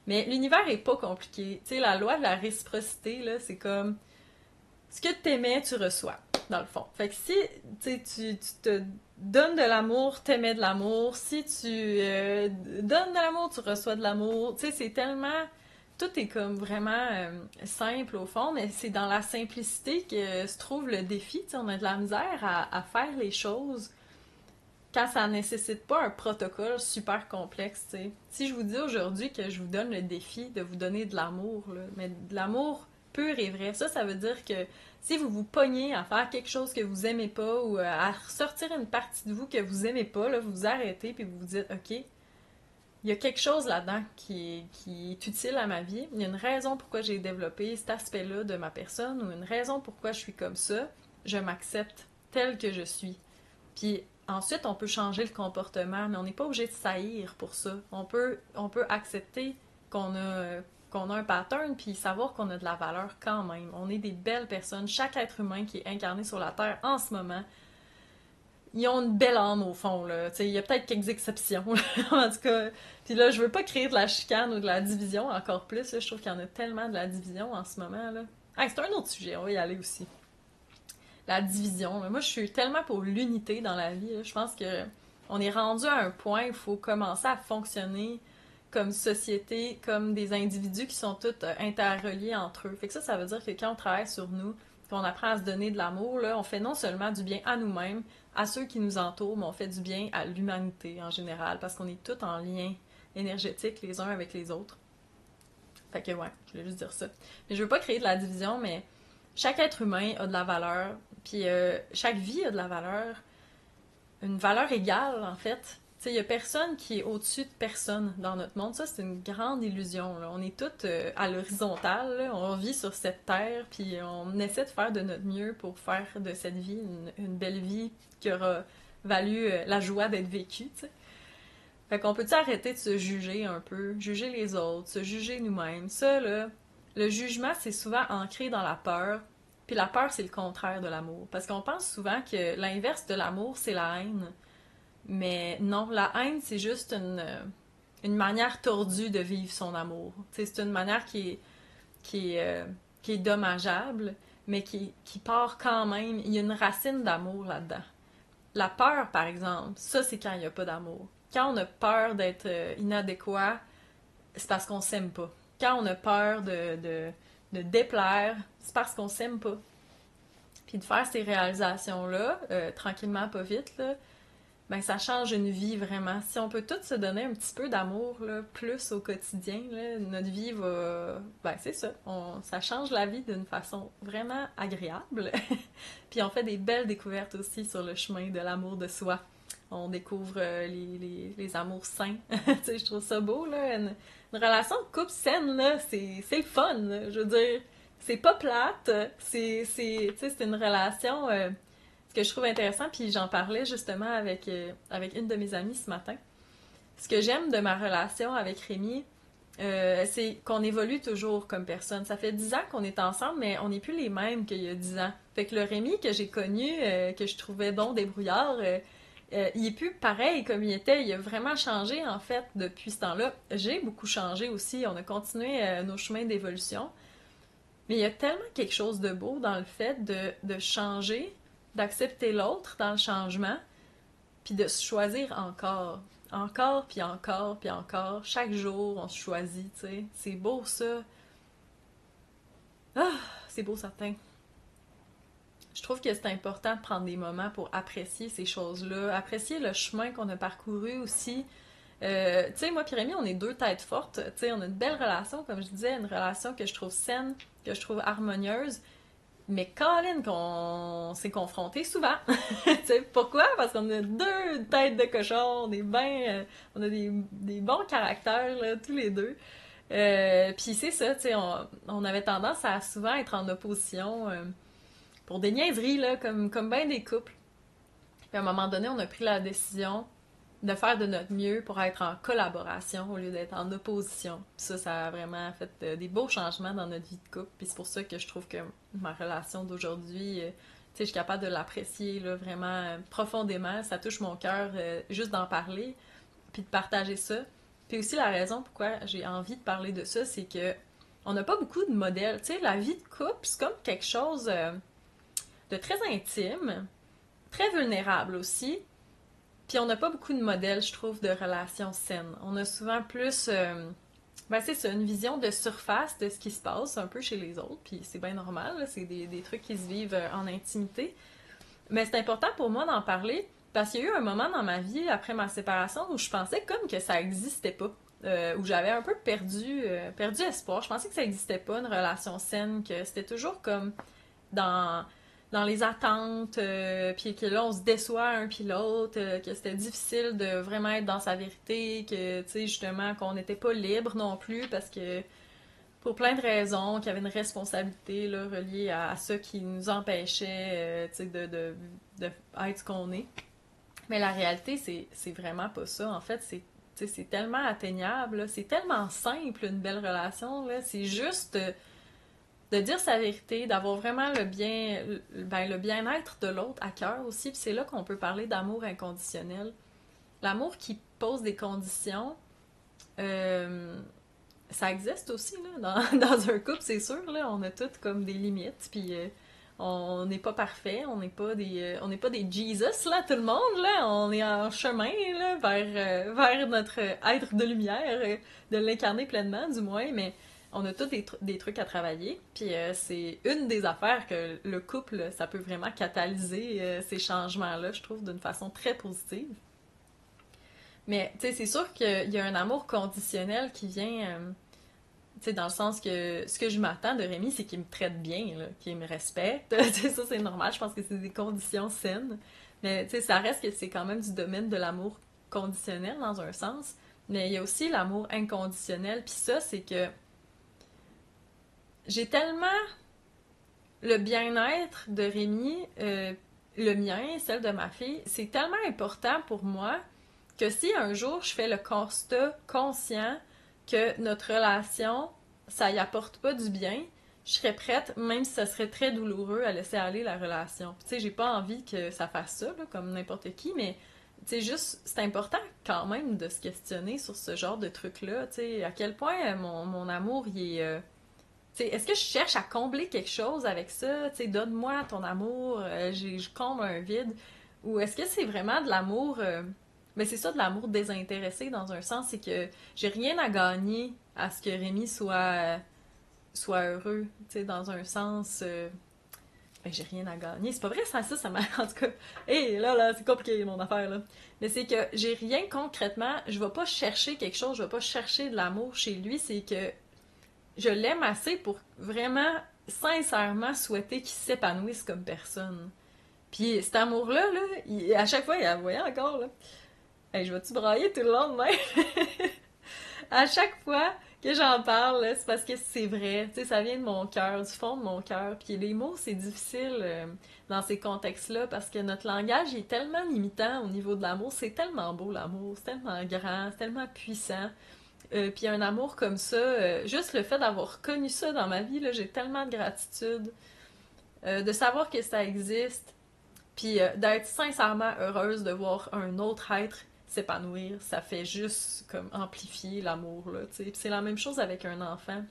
Mais l'univers est pas compliqué. Tu sais, la loi de la réciprocité, là, c'est comme ce que t'aimais, tu reçois, dans le fond. Fait que si tu te donnes de l'amour, t'aimais de l'amour. Si tu donnes de l'amour, tu reçois de l'amour. Tu sais, c'est tellement... Tout est comme vraiment simple au fond, mais c'est dans la simplicité que se trouve le défi. Tu sais, on a de la misère à faire les choses quand ça nécessite pas un protocole super complexe, tu sais. Si je vous dis aujourd'hui que je vous donne le défi de vous donner de l'amour, là, mais de l'amour pur et vrai, ça veut dire que si vous vous pognez à faire quelque chose que vous aimez pas ou à ressortir une partie de vous que vous aimez pas, là, vous vous arrêtez puis vous vous dites, OK, il y a quelque chose là-dedans qui est utile à ma vie. Il y a une raison pourquoi j'ai développé cet aspect-là de ma personne ou une raison pourquoi je suis comme ça. Je m'accepte telle que je suis. Puis ensuite, on peut changer le comportement, mais on n'est pas obligé de saillir pour ça. On peut accepter qu'on a un pattern, puis savoir qu'on a de la valeur quand même. On est des belles personnes. Chaque être humain qui est incarné sur la Terre en ce moment ils ont une belle âme au fond, là. Tu sais, il y a peut-être quelques exceptions, là, en tout cas. Puis là, je veux pas créer de la chicane ou de la division encore plus, là. Je trouve qu'il y en a tellement de la division en ce moment, là. Ah, c'est un autre sujet, on va y aller aussi. La division, là. Moi, je suis tellement pour l'unité dans la vie, là. Je pense que on est rendu à un point où il faut commencer à fonctionner comme société, comme des individus qui sont tous interreliés entre eux. Fait que ça veut dire que quand on travaille sur nous, qu'on apprend à se donner de l'amour, là, on fait non seulement du bien à nous-mêmes, à ceux qui nous entourent, mais on fait du bien à l'humanité en général, parce qu'on est tous en lien énergétique les uns avec les autres. Fait que ouais, je voulais juste dire ça. Mais je veux pas créer de la division, mais chaque être humain a de la valeur, puis chaque vie a de la valeur, une valeur égale en fait. Tu sais, il y a personne qui est au-dessus de personne dans notre monde. Ça, c'est une grande illusion, là. On est tous à l'horizontale, là. On vit sur cette terre, puis on essaie de faire de notre mieux pour faire de cette vie une belle vie qui aura valu la joie d'être vécue, tu sais. Fait qu'on peut-tu arrêter de se juger un peu, juger les autres, se juger nous-mêmes? Ça, là, le jugement, c'est souvent ancré dans la peur. Puis la peur, c'est le contraire de l'amour. Parce qu'on pense souvent que l'inverse de l'amour, c'est la haine. Mais non, la haine, c'est juste une manière tordue de vivre son amour. T'sais, c'est une manière qui est dommageable, mais qui part quand même. Il y a une racine d'amour là-dedans. La peur, par exemple, ça, c'est quand il n'y a pas d'amour. Quand on a peur d'être inadéquat, c'est parce qu'on s'aime pas. Quand on a peur de déplaire, c'est parce qu'on s'aime pas. Puis de faire ces réalisations-là, tranquillement, pas vite, là, ben ça change une vie vraiment. Si on peut tous se donner un petit peu d'amour, là, plus au quotidien, là, notre vie va... Ben c'est ça, ça change la vie d'une façon vraiment agréable. Puis on fait des belles découvertes aussi sur le chemin de l'amour de soi. On découvre les amours sains. Tu sais, je trouve ça beau, là. Une relation de couple saine, là, c'est le fun, là. Je veux dire, c'est pas plate. Tu sais, c'est une relation... ce que je trouve intéressant, puis j'en parlais justement avec une de mes amies ce matin. Ce que j'aime de ma relation avec Rémi, c'est qu'on évolue toujours comme personne. Ça fait 10 ans qu'on est ensemble, mais on n'est plus les mêmes qu'il y a 10 ans. Fait que le Rémi que j'ai connu, que je trouvais bon débrouillard, il est plus pareil comme il était. Il a vraiment changé, en fait, depuis ce temps-là. J'ai beaucoup changé aussi. On a continué nos chemins d'évolution. Mais il y a tellement quelque chose de beau dans le fait de changer, d'accepter l'autre dans le changement, puis de se choisir encore. Encore, puis encore, puis encore. Chaque jour, on se choisit, tu sais. C'est beau, ça. Ah, c'est beau, certain. Je trouve que c'est important de prendre des moments pour apprécier ces choses-là, apprécier le chemin qu'on a parcouru aussi. Tu sais, moi et Rémi, on est deux têtes fortes. Tu sais, on a une belle relation, comme je disais, une relation que je trouve saine, que je trouve harmonieuse. Mais Colin, qu'on s'est confronté souvent. Tu sais, pourquoi? Parce qu'on a deux têtes de cochon, on est bien... on a des bons caractères, là, tous les deux. Puis c'est ça, tu sais, on avait tendance à souvent être en opposition pour des niaiseries, là, comme bien des couples. Puis à un moment donné, on a pris la décision de faire de notre mieux pour être en collaboration au lieu d'être en opposition. Puis ça a vraiment fait des beaux changements dans notre vie de couple. Puis c'est pour ça que je trouve que ma relation d'aujourd'hui, tu sais, je suis capable de l'apprécier là, vraiment profondément. Ça touche mon cœur juste d'en parler, puis de partager ça. Puis aussi la raison pourquoi j'ai envie de parler de ça, c'est que on n'a pas beaucoup de modèles. Tu sais, la vie de couple, c'est comme quelque chose de très intime, très vulnérable aussi. Puis on n'a pas beaucoup de modèles, je trouve, de relations saines. On a souvent plus, ben c'est ça, une vision de surface de ce qui se passe un peu chez les autres. Puis c'est bien normal, là, c'est des trucs qui se vivent en intimité. Mais c'est important pour moi d'en parler parce qu'il y a eu un moment dans ma vie après ma séparation où je pensais comme que ça existait pas. Où j'avais un peu perdu espoir. Je pensais que ça existait pas, une relation saine, que c'était toujours comme dans les attentes, puis que là, on se déçoit un puis l'autre, que c'était difficile de vraiment être dans sa vérité, que, tu sais, justement, qu'on n'était pas libre non plus, parce que, pour plein de raisons, qu'il y avait une responsabilité, là, reliée à ça qui nous empêchait, tu sais, de être ce qu'on est. Mais la réalité, c'est vraiment pas ça. En fait, c'est tellement atteignable, là. C'est tellement simple, une belle relation, là. C'est juste de dire sa vérité, d'avoir vraiment le bien-être de l'autre à cœur aussi. Puis c'est là qu'on peut parler d'amour inconditionnel. L'amour qui pose des conditions, euh, ça existe aussi là, dans un couple, c'est sûr. Là, on a toutes comme des limites, puis on n'est pas parfait, on n'est pas des Jesus là, tout le monde là. On est en chemin là vers notre être de lumière, de l'incarner pleinement du moins, mais on a tous des trucs à travailler. Puis c'est une des affaires que le couple, ça peut vraiment catalyser ces changements-là, je trouve, d'une façon très positive. Mais tu sais, c'est sûr qu'il y a un amour conditionnel qui vient. Tu sais, dans le sens que ce que je m'attends de Rémi, c'est qu'il me traite bien, là, qu'il me respecte. Tu sais, ça, c'est normal. Je pense que c'est des conditions saines. Mais, tu sais, ça reste que c'est quand même du domaine de l'amour conditionnel, dans un sens. Mais il y a aussi l'amour inconditionnel. Puis ça, c'est que j'ai tellement le bien-être de Rémi, le mien, celle de ma fille, c'est tellement important pour moi que si un jour je fais le constat conscient que notre relation, ça y apporte pas du bien, je serais prête, même si ça serait très douloureux, à laisser aller la relation. Tu sais, j'ai pas envie que ça fasse ça, là, comme n'importe qui, mais tu sais, juste, c'est important quand même de se questionner sur ce genre de truc-là. Tu sais, à quel point mon amour, il est. Tu sais, est-ce que je cherche à combler quelque chose avec ça? Tu sais, donne-moi ton amour, je comble un vide. Ou est-ce que c'est vraiment de l'amour. Mais c'est ça, de l'amour désintéressé dans un sens, c'est que j'ai rien à gagner à ce que Rémi soit heureux, tu sais, dans un sens. Ben, j'ai rien à gagner. C'est pas vrai, ça m'a. En tout cas, hé, là, c'est compliqué mon affaire, là. Mais c'est que j'ai rien concrètement, je vais pas chercher quelque chose, je vais pas chercher de l'amour chez lui, c'est que je l'aime assez pour vraiment, sincèrement souhaiter qu'il s'épanouisse comme personne. Puis cet amour-là, là, à chaque fois, il a voyez encore, là. Hey, je vais-tu brailler tout le long de même? À chaque fois que j'en parle, c'est parce que c'est vrai. Tu sais, ça vient de mon cœur, du fond de mon cœur. Puis les mots, c'est difficile dans ces contextes-là parce que notre langage est tellement limitant au niveau de l'amour. C'est tellement beau, l'amour. C'est tellement grand, c'est tellement puissant. Puis un amour comme ça, juste le fait d'avoir connu ça dans ma vie, là, j'ai tellement de gratitude. De savoir que ça existe, puis d'être sincèrement heureuse de voir un autre être s'épanouir, ça fait juste comme amplifier l'amour, là, tu sais. Puis c'est la même chose avec un enfant.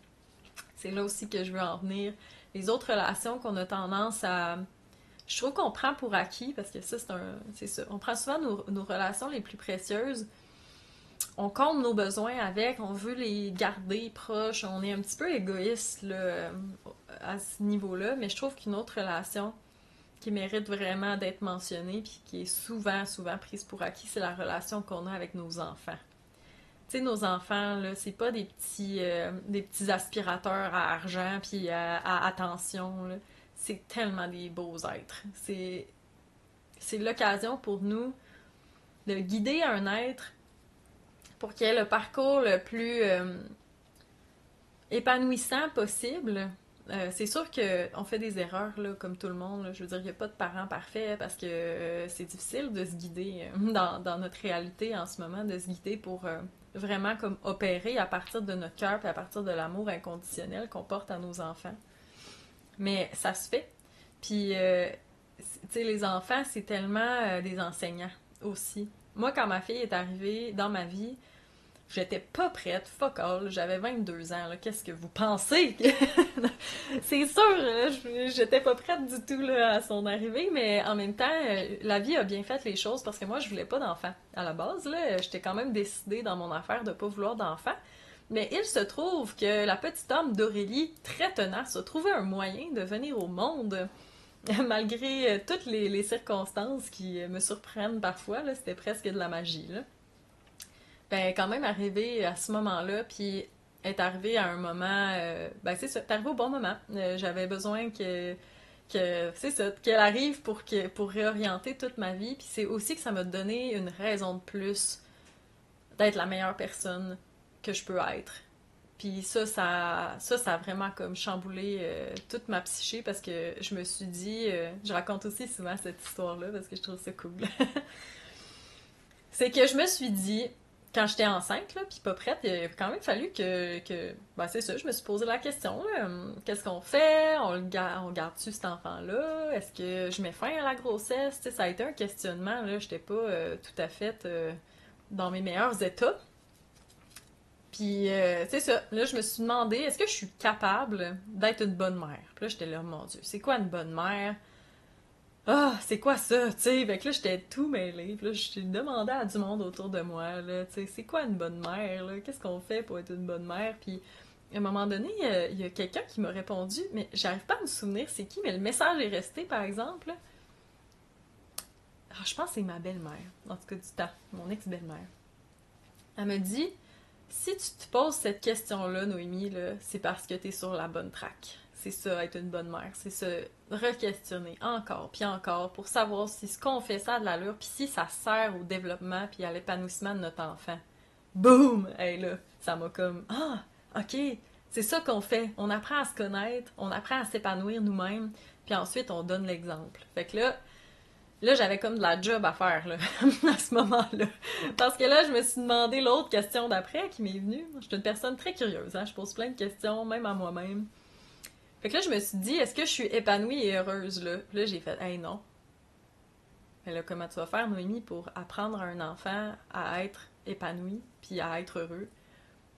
C'est là aussi que je veux en venir. Les autres relations qu'on a tendance à... Je trouve qu'on prend pour acquis, parce que ça, c'est ça. On prend souvent nos relations les plus précieuses, on comble nos besoins avec, on veut les garder proches, on est un petit peu égoïste là, à ce niveau-là, mais je trouve qu'une autre relation qui mérite vraiment d'être mentionnée puis qui est souvent prise pour acquis, c'est la relation qu'on a avec nos enfants. Tu sais, nos enfants, là, c'est pas des petits aspirateurs à argent puis à attention, là. C'est tellement des beaux êtres. C'est l'occasion pour nous de guider un être pour qu'il y ait le parcours le plus épanouissant possible. C'est sûr qu'on fait des erreurs, là, comme tout le monde. Là. Je veux dire, il n'y a pas de parents parfaits parce que c'est difficile de se guider dans notre réalité en ce moment, de se guider pour vraiment comme opérer à partir de notre cœur et à partir de l'amour inconditionnel qu'on porte à nos enfants. Mais ça se fait. Puis, tu sais, les enfants, c'est tellement des enseignants aussi. Moi, quand ma fille est arrivée dans ma vie, j'étais pas prête, fuck all, j'avais 22 ans, là. Qu'est-ce que vous pensez? C'est sûr, j'étais pas prête du tout là, à son arrivée, mais en même temps, la vie a bien fait les choses parce que moi, je voulais pas d'enfant. À la base, là, j'étais quand même décidée dans mon affaire de pas vouloir d'enfant. Mais il se trouve que la petite homme d'Aurélie, très tenace, a trouvé un moyen de venir au monde. Malgré toutes les circonstances qui me surprennent parfois, là, c'était presque de la magie, là. Ben, quand même arrivé à ce moment-là, puis est arrivé à un moment, ben c'est ça, est arrivé au bon moment. J'avais besoin c'est ça, qu'elle arrive pour réorienter toute ma vie, puis c'est aussi que ça m'a donné une raison de plus d'être la meilleure personne que je peux être. Puis ça a vraiment comme chamboulé toute ma psyché parce que je me suis dit, je raconte aussi souvent cette histoire-là parce que je trouve ça cool. C'est que je me suis dit, quand j'étais enceinte, là, puis pas prête, il a quand même fallu ben c'est ça, je me suis posé la question, là, qu'est-ce qu'on fait? On garde-tu cet enfant-là? Est-ce que je mets fin à la grossesse? Tu sais, ça a été un questionnement, là, j'étais pas tout à fait dans mes meilleurs états. Puis, c'est ça, là, je me suis demandé, est-ce que je suis capable d'être une bonne mère? Puis là, j'étais là, mon Dieu, c'est quoi une bonne mère? Ah, c'est quoi ça, tu sais? Fait que là, j'étais tout mêlée. Puis là, je demandais à du monde autour de moi, là, tu sais, c'est quoi une bonne mère, là? Qu'est-ce qu'on fait pour être une bonne mère? Puis, à un moment donné, il y a quelqu'un qui m'a répondu, mais j'arrive pas à me souvenir c'est qui, mais le message est resté, par exemple. Ah, je pense que c'est ma belle-mère, en tout cas du temps, mon ex-belle-mère. Elle me dit, si tu te poses cette question-là, Noémie, là, c'est parce que t'es sur la bonne track. C'est ça, être une bonne mère. C'est se re-questionner encore, puis encore, pour savoir si ce qu'on fait, ça a de l'allure, puis si ça sert au développement, puis à l'épanouissement de notre enfant. Boum! Hey là, ça m'a comme, ah, ok, c'est ça qu'on fait. On apprend à se connaître, on apprend à s'épanouir nous-mêmes, puis ensuite on donne l'exemple. Fait que là, j'avais comme de la job à faire, là, à ce moment-là. Parce que là, je me suis demandé l'autre question d'après qui m'est venue. Je suis une personne très curieuse, hein? Je pose plein de questions, même à moi-même. Fait que là, je me suis dit, est-ce que je suis épanouie et heureuse, là? Puis là, j'ai fait, hey, non. Mais là, comment tu vas faire, Noémie, pour apprendre à un enfant à être épanoui puis à être heureux?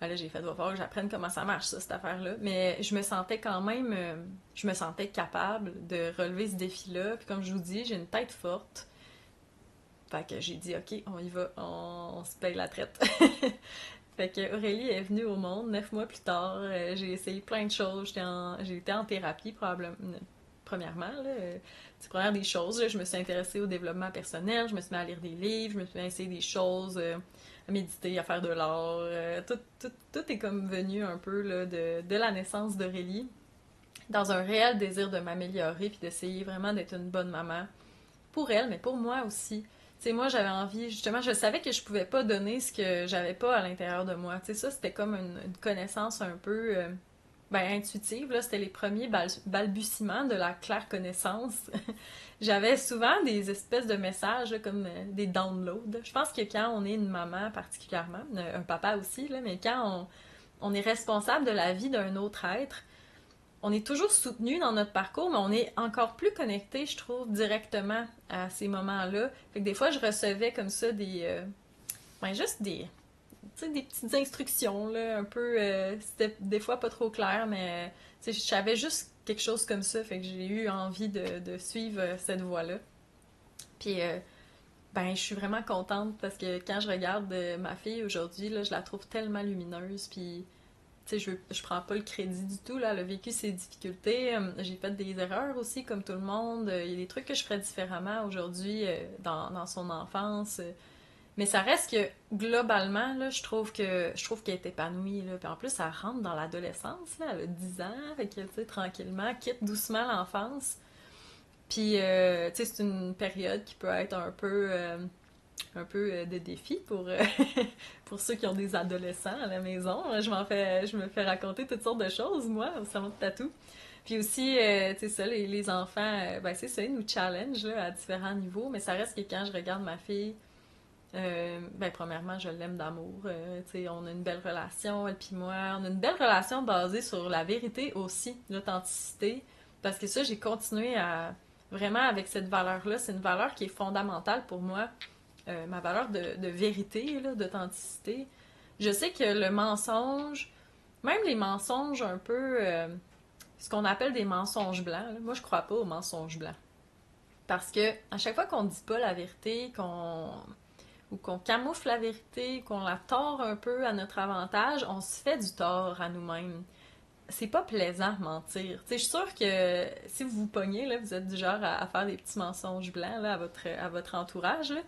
Ben là, j'ai fait, va falloir que j'apprenne comment ça marche, ça, cette affaire-là. Mais je me sentais quand même, je me sentais capable de relever ce défi-là. Puis comme je vous dis, j'ai une tête forte. Fait que j'ai dit, OK, on y va, on se paye la traite. Fait que Aurélie est venue au monde 9 mois plus tard. J'ai essayé plein de choses. J'ai été en thérapie, probablement. Premièrement, là, c'est première des choses. Là, je me suis intéressée au développement personnel, je me suis mis à lire des livres, je me suis mis à essayer des choses, à méditer, à faire de l'art. Tout est comme venu un peu là, de la naissance d'Aurélie, dans un réel désir de m'améliorer puis d'essayer vraiment d'être une bonne maman pour elle, mais pour moi aussi. Tu sais, moi, j'avais envie, justement, je savais que je pouvais pas donner ce que j'avais pas à l'intérieur de moi. Tu sais, ça, c'était comme une connaissance un peu, ben, intuitive, là. C'était les premiers balbutiements de la claire connaissance. J'avais souvent des espèces de messages, là, comme des downloads. Je pense que quand on est une maman particulièrement, un papa aussi, là, mais quand on est responsable de la vie d'un autre être, on est toujours soutenu dans notre parcours, mais on est encore plus connecté, je trouve, directement à ces moments-là. Fait que des fois, je recevais comme ça ben juste tu sais, des petites instructions, là, un peu, c'était des fois pas trop clair, mais tu sais, je savais juste quelque chose comme ça, fait que j'ai eu envie de suivre cette voie-là. Puis, ben, je suis vraiment contente parce que quand je regarde ma fille aujourd'hui, là, je la trouve tellement lumineuse, puis tu sais, je prends pas le crédit du tout, là. Elle a vécu ses difficultés. J'ai fait des erreurs aussi, comme tout le monde. Il y a des trucs que je ferais différemment aujourd'hui dans son enfance. Mais ça reste que, globalement, là, je trouve qu'elle est épanouie, là. Puis en plus, elle rentre dans l'adolescence, là. Elle a 10 ans, fait que, tu sais, tranquillement, quitte doucement l'enfance. Puis, tu sais, c'est une période qui peut être un peu de défi pour, pour ceux qui ont des adolescents à la maison. Je me fais raconter toutes sortes de choses, moi, au salon de tatou. Puis aussi, tu sais ça, les enfants, ben c'est ça, ils nous challenge là, à différents niveaux, mais ça reste que quand je regarde ma fille, ben premièrement, je l'aime d'amour. Tu sais, on a une belle relation, elle puis moi. On a une belle relation basée sur la vérité aussi, l'authenticité. Parce que ça, j'ai continué à... Vraiment, avec cette valeur-là, c'est une valeur qui est fondamentale pour moi, ma valeur de vérité, là, d'authenticité. Je sais que le mensonge, même les mensonges un peu, ce qu'on appelle des mensonges blancs, là, moi je crois pas aux mensonges blancs. Parce que à chaque fois qu'on dit pas la vérité, ou qu'on camoufle la vérité, qu'on la tord un peu à notre avantage, on se fait du tort à nous-mêmes. C'est pas plaisant mentir. Je suis sûre que si vous vous pognez, là, vous êtes du genre à faire des petits mensonges blancs là, à votre entourage. Là.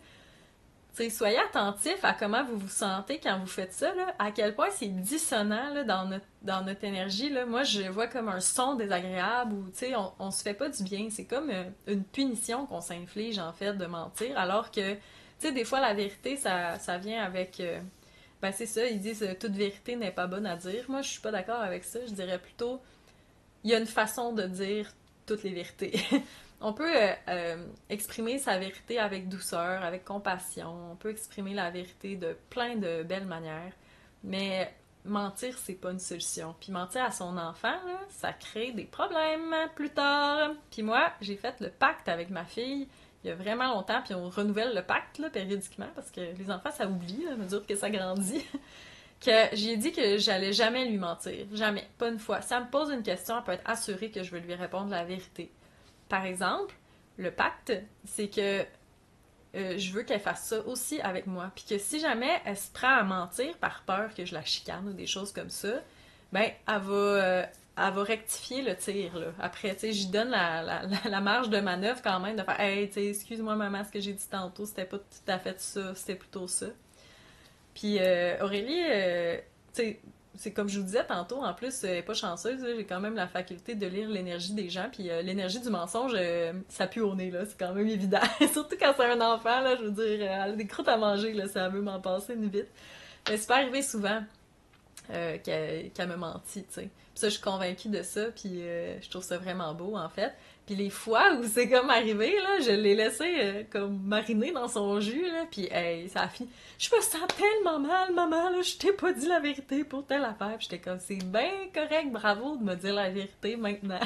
T'sais, soyez attentif à comment vous vous sentez quand vous faites ça, là, à quel point c'est dissonant là, dans notre énergie. Là. Moi, je vois comme un son désagréable où on se fait pas du bien. C'est comme une punition qu'on s'inflige, en fait, de mentir, alors que, des fois, la vérité, ça vient avec... ben, c'est ça, ils disent toute vérité n'est pas bonne à dire. Moi, je suis pas d'accord avec ça. Je dirais plutôt, il y a une façon de dire toutes les vérités. On peut exprimer sa vérité avec douceur, avec compassion. On peut exprimer la vérité de plein de belles manières. Mais mentir, c'est pas une solution. Puis mentir à son enfant, là, ça crée des problèmes plus tard. Puis moi, j'ai fait le pacte avec ma fille il y a vraiment longtemps, puis on renouvelle le pacte là, périodiquement, parce que les enfants, ça oublie, à mesure que ça grandit, que j'ai dit que j'allais jamais lui mentir. Jamais. Pas une fois. Si elle me pose une question, elle peut être assurée que je vais lui répondre la vérité. Par exemple, le pacte, c'est que je veux qu'elle fasse ça aussi avec moi. Puis que si jamais elle se prend à mentir par peur que je la chicane ou des choses comme ça, ben, elle va rectifier le tir, là. Après, tu sais, j'y donne la marge de manœuvre quand même de faire Hey, tu sais, excuse-moi, maman, ce que j'ai dit tantôt, c'était pas tout à fait ça, c'était plutôt ça. Puis Aurélie, tu sais, c'est comme je vous disais tantôt, en plus, elle est pas chanceuse, là, j'ai quand même la faculté de lire l'énergie des gens, puis l'énergie du mensonge, ça pue au nez, là, c'est quand même évident. Surtout quand c'est un enfant, là, je veux dire, elle a des croûtes à manger, là, ça veut m'en passer une vite. Mais c'est pas arrivé souvent qu'elle me mentit, tu sais. Puis ça, je suis convaincue de ça, puis je trouve ça vraiment beau, en fait. Puis les fois où c'est comme arrivé, là, je l'ai laissé comme mariner dans son jus, là, puis hey, ça a fini. Je me sens tellement mal, maman, là, je t'ai pas dit la vérité pour telle affaire. Puis j'étais comme, c'est bien correct, bravo de me dire la vérité maintenant.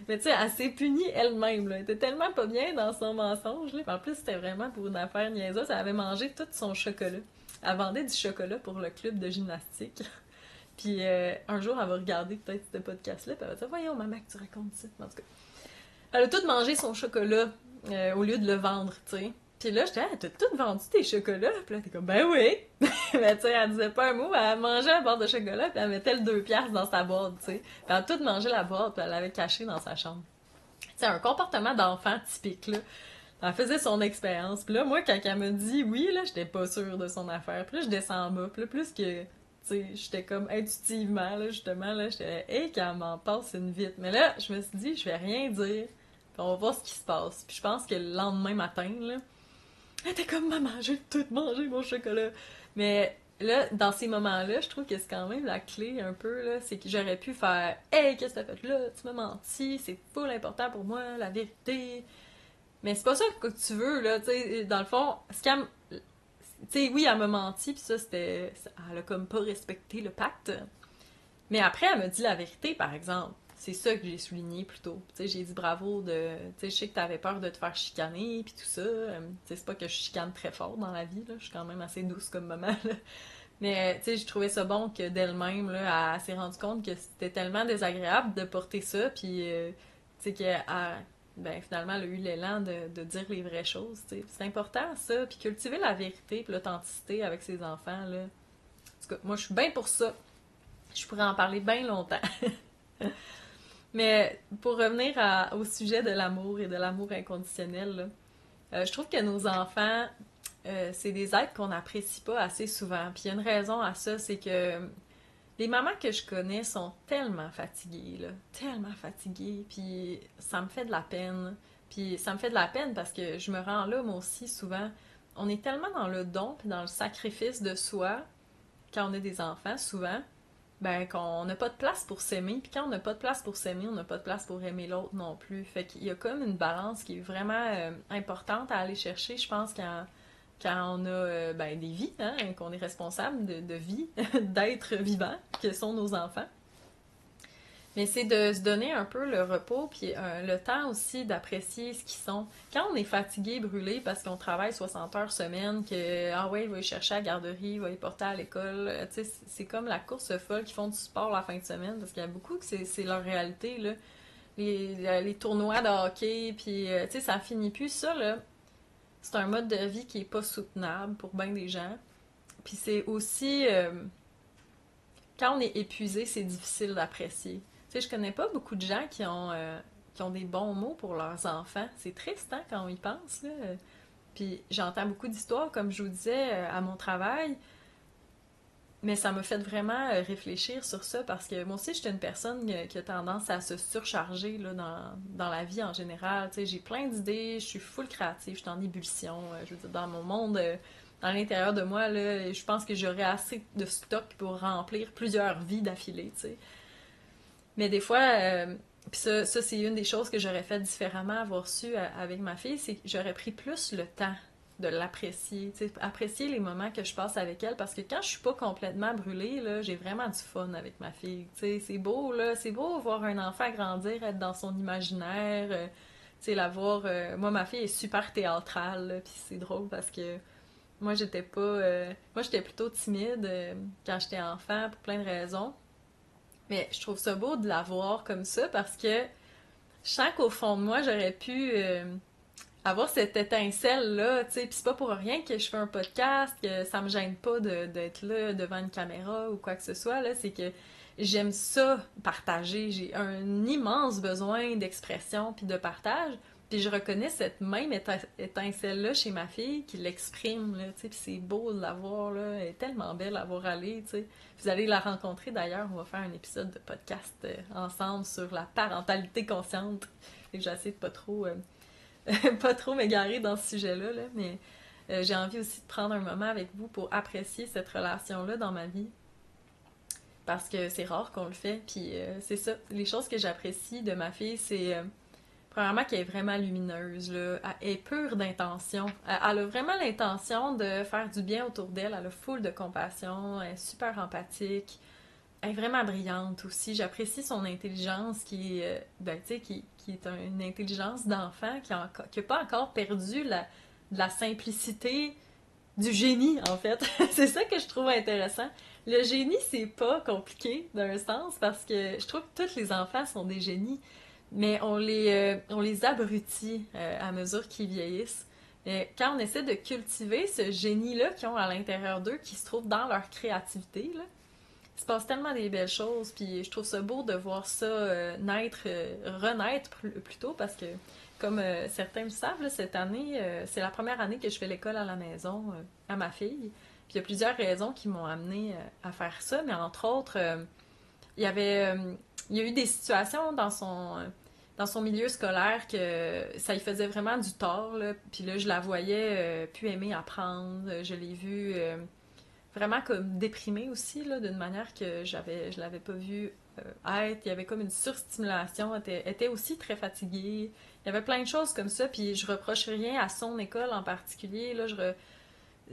Mais tu sais, elle s'est punie elle-même, là. Elle était tellement pas bien dans son mensonge, là. Puis en plus, c'était vraiment pour une affaire niaiseuse. Elle avait mangé tout son chocolat. Elle vendait du chocolat pour le club de gymnastique. Puis un jour, elle va regarder peut-être ce podcast-là, puis elle va dire Voyons, maman, que tu racontes ça. En tout cas, elle a tout mangé son chocolat au lieu de le vendre, tu sais. Puis là, j'étais, t'as tout vendu tes chocolats? Puis là, t'es comme, ben oui! Mais tu sais, elle disait pas un mot, elle mangeait la barre de chocolat, puis elle mettait le 2 piastres dans sa boîte, tu sais. Puis elle a tout mangé la boîte, puis elle l'avait cachée dans sa chambre. C'est un comportement d'enfant typique, là. Elle faisait son expérience. Puis là, moi, quand elle me dit oui, là, j'étais pas sûre de son affaire. Puis là, je descends en bas. Puis là, plus que, tu sais, j'étais comme intuitivement, là, justement, là, j'étais, hey, qu'elle m'en passe une vite. Mais là, je me suis dit, je vais rien dire. Puis on va voir ce qui se passe. Puis je pense que le lendemain matin, là, elle était comme, maman, j'ai tout mangé mon chocolat. Mais là, dans ces moments-là, je trouve que c'est quand même la clé un peu, là, c'est que j'aurais pu faire, hey, qu'est-ce que t'as fait là? Tu m'as menti, c'est full important pour moi, la vérité. Mais c'est pas ça que tu veux, là, tu sais, dans le fond, ce qu'elle tu sais, oui, elle m'a menti, puis ça, c'était... Elle a comme pas respecté le pacte. Mais après, elle me dit la vérité, par exemple. C'est ça que j'ai souligné plutôt. Tu sais, j'ai dit bravo de... Tu sais, je sais que t'avais peur de te faire chicaner, puis tout ça. Tu sais, c'est pas que je chicane très fort dans la vie, là. Je suis quand même assez douce comme maman, là. Mais, tu sais, j'ai trouvé ça bon que d'elle-même, là, elle s'est rendue compte que c'était tellement désagréable de porter ça, puis, tu sais, qu'elle ben, finalement, elle a eu l'élan de dire les vraies choses, tu sais. C'est important, ça, puis cultiver la vérité puis l'authenticité avec ses enfants, là. En tout cas, moi, je suis bien pour ça. Je pourrais en parler bien longtemps. Mais pour revenir au sujet de l'amour et de l'amour inconditionnel, là, je trouve que nos enfants, c'est des êtres qu'on n'apprécie pas assez souvent. Puis il y a une raison à ça, c'est que les mamans que je connais sont tellement fatiguées, là, tellement fatiguées, puis ça me fait de la peine. Puis ça me fait de la peine parce que je me rends là, moi aussi, souvent. On est tellement dans le don puis dans le sacrifice de soi, quand on est des enfants, souvent, ben qu'on n'a pas de place pour s'aimer. Puis quand on n'a pas de place pour s'aimer, on n'a pas de place pour aimer l'autre non plus. Fait qu'il y a comme une balance qui est vraiment importante à aller chercher, je pense, quand on a ben, des vies, hein, qu'on est responsable de vie, d'êtres vivants, que sont nos enfants. Mais c'est de se donner un peu le repos, puis le temps aussi d'apprécier ce qu'ils sont. Quand on est fatigué, brûlé, parce qu'on travaille 60 heures semaine, que, ah ouais, il va les chercher à la garderie, il va les porter à l'école, tu sais, c'est comme la course folle qui font du sport la fin de semaine, parce qu'il y a beaucoup que c'est leur réalité, là. Les tournois de hockey, puis, tu sais, ça finit plus, ça, là. C'est un mode de vie qui est pas soutenable pour bien des gens. Puis c'est aussi, quand on est épuisé, c'est difficile d'apprécier. Tu sais, je connais pas beaucoup de gens qui ont des bons mots pour leurs enfants. C'est triste, hein, quand on y pense, là. Puis j'entends beaucoup d'histoires, comme je vous disais, à mon travail. Mais ça m'a fait vraiment réfléchir sur ça parce que moi aussi, j'étais une personne qui a tendance à se surcharger là, dans la vie en général. Tu sais, j'ai plein d'idées, je suis full créative, je suis en ébullition. Je veux dire, dans mon monde, dans l'intérieur de moi, là, je pense que j'aurais assez de stock pour remplir plusieurs vies d'affilée, tu sais. Mais des fois, Puis ça c'est une des choses que j'aurais fait différemment, avoir su avec ma fille, c'est que j'aurais pris plus le temps de l'apprécier, tu sais, apprécier les moments que je passe avec elle, parce que quand je suis pas complètement brûlée, là, j'ai vraiment du fun avec ma fille, tu sais, c'est beau, là, c'est beau voir un enfant grandir, être dans son imaginaire, tu sais, la voir, moi, ma fille est super théâtrale, là, puis c'est drôle parce que moi, j'étais plutôt timide quand j'étais enfant, pour plein de raisons, mais je trouve ça beau de la voir comme ça, parce que je sens qu'au fond de moi, j'aurais pu avoir cette étincelle-là, tu sais, puis c'est pas pour rien que je fais un podcast, que ça me gêne pas d'être là devant une caméra ou quoi que ce soit, là, c'est que j'aime ça partager, j'ai un immense besoin d'expression puis de partage, puis je reconnais cette même étincelle-là chez ma fille qui l'exprime, là, tu sais, puis c'est beau de la voir, là, elle est tellement belle à voir aller, tu sais. Vous allez la rencontrer d'ailleurs, on va faire un épisode de podcast ensemble sur la parentalité consciente, et j'essaie de pas trop pas trop m'égarer dans ce sujet-là, là, mais j'ai envie aussi de prendre un moment avec vous pour apprécier cette relation-là dans ma vie. Parce que c'est rare qu'on le fait. Puis c'est ça. Les choses que j'apprécie de ma fille, c'est premièrement qu'elle est vraiment lumineuse. Là. Elle est pure d'intention. Elle a vraiment l'intention de faire du bien autour d'elle. Elle a full de compassion. Elle est super empathique. Elle est vraiment brillante aussi. J'apprécie son intelligence ben, qui est une intelligence d'enfant qui a pas encore perdu la simplicité du génie, en fait. C'est ça que je trouve intéressant. Le génie, c'est pas compliqué, d'un sens, parce que je trouve que tous les enfants sont des génies, mais on les abrutit à mesure qu'ils vieillissent. Mais quand on essaie de cultiver ce génie-là qu'ils ont à l'intérieur d'eux, qui se trouve dans leur créativité, là, il se passe tellement des belles choses, puis je trouve ça beau de voir ça renaître plutôt, parce que, comme certains le savent, là, cette année, c'est la première année que je fais l'école à la maison à ma fille. Puis il y a plusieurs raisons qui m'ont amené à faire ça, mais entre autres, il y avait, il y a eu des situations dans son milieu scolaire que ça lui faisait vraiment du tort, là. Puis là, je la voyais plus aimer apprendre. Je l'ai vue vraiment comme déprimée aussi, là, d'une manière que je l'avais pas vue être. Il y avait comme une surstimulation. Elle était aussi très fatiguée. Il y avait plein de choses comme ça, puis je reproche rien à son école en particulier. Là,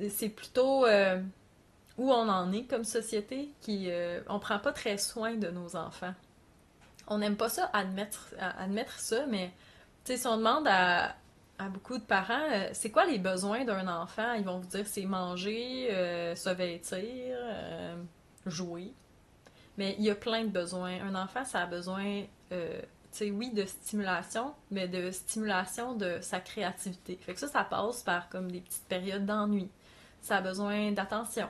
c'est plutôt où on en est comme société, on prend pas très soin de nos enfants. On n'aime pas ça admettre ça, mais tu sais, si on demande à beaucoup de parents, c'est quoi les besoins d'un enfant? Ils vont vous dire c'est manger, se vêtir, jouer. Mais il y a plein de besoins. Un enfant, ça a besoin, tu sais, oui, de stimulation, mais de stimulation de sa créativité. Fait que ça passe par comme des petites périodes d'ennui. Ça a besoin d'attention.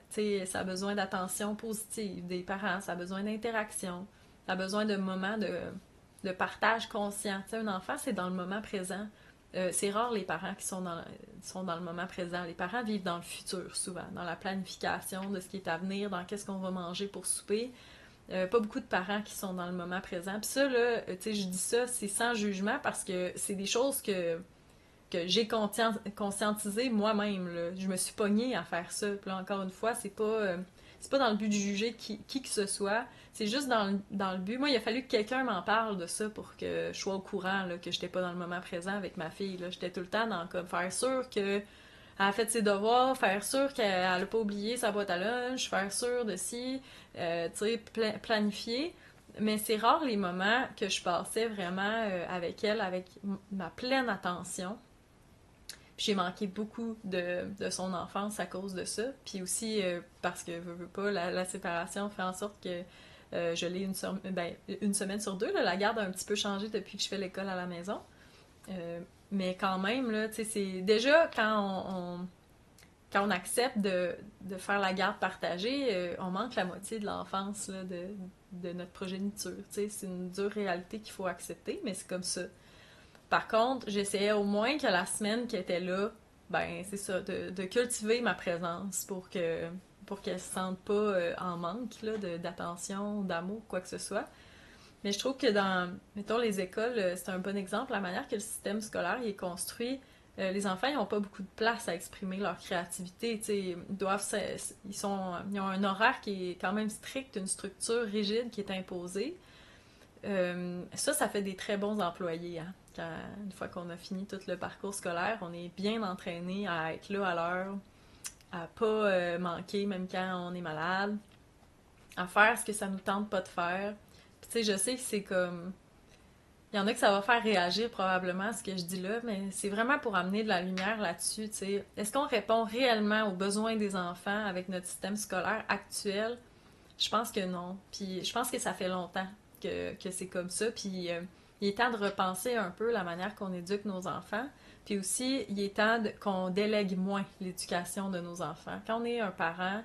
Tu sais, ça a besoin d'attention positive des parents. Ça a besoin d'interaction. Ça a besoin de moments de partage conscient. Tu sais, un enfant, c'est dans le moment présent. C'est rare les parents qui sont dans le moment présent. Les parents vivent dans le futur souvent, dans la planification de ce qui est à venir, dans qu'est-ce qu'on va manger pour souper. Pas beaucoup de parents qui sont dans le moment présent. Puis ça, là, tu sais, je dis ça, c'est sans jugement parce que c'est des choses que j'ai conscientisé moi-même. Là. Je me suis pognée à faire ça. Puis là, encore une fois, c'est pas dans le but de juger qui que ce soit. C'est juste dans le but. Moi, il a fallu que quelqu'un m'en parle de ça pour que je sois au courant là, que j'étais pas dans le moment présent avec ma fille. Là. J'étais tout le temps dans comme faire sûr que elle a fait ses devoirs, faire sûr qu'elle a pas oublié sa boîte à lunch, faire sûr de si, tu sais, planifier. Mais c'est rare les moments que je passais vraiment avec elle, avec ma pleine attention. Puis j'ai manqué beaucoup de son enfance à cause de ça. Puis aussi parce que, veux pas, la séparation fait en sorte que je l'ai une semaine sur deux. Là, la garde a un petit peu changé depuis que je fais l'école à la maison. Mais quand même, là, tu sais, c'est déjà quand on accepte de faire la garde partagée, on manque la moitié de l'enfance là, de notre progéniture. Tu sais, c'est une dure réalité qu'il faut accepter, mais c'est comme ça. Par contre, j'essayais au moins que la semaine qui était là, ben c'est ça, de cultiver ma présence pour qu'elle se sente pas en manque là, d'attention, d'amour, quoi que ce soit. Mais je trouve que mettons, les écoles, c'est un bon exemple, la manière que le système scolaire est construit. Les enfants, ils n'ont pas beaucoup de place à exprimer leur créativité. Ils ont un horaire qui est quand même strict, une structure rigide qui est imposée. Ça fait des très bons employés, hein. Une fois qu'on a fini tout le parcours scolaire, on est bien entraîné à être là à l'heure, à pas manquer même quand on est malade, à faire ce que ça nous tente pas de faire. Puis tu sais, je sais que c'est comme... Il y en a que ça va faire réagir probablement ce que je dis là, mais c'est vraiment pour amener de la lumière là-dessus, tu sais. Est-ce qu'on répond réellement aux besoins des enfants avec notre système scolaire actuel? Je pense que non. Puis je pense que ça fait longtemps que c'est comme ça. Puis il est temps de repenser un peu la manière qu'on éduque nos enfants. Puis aussi, il est temps qu'on délègue moins l'éducation de nos enfants. Quand on est un parent,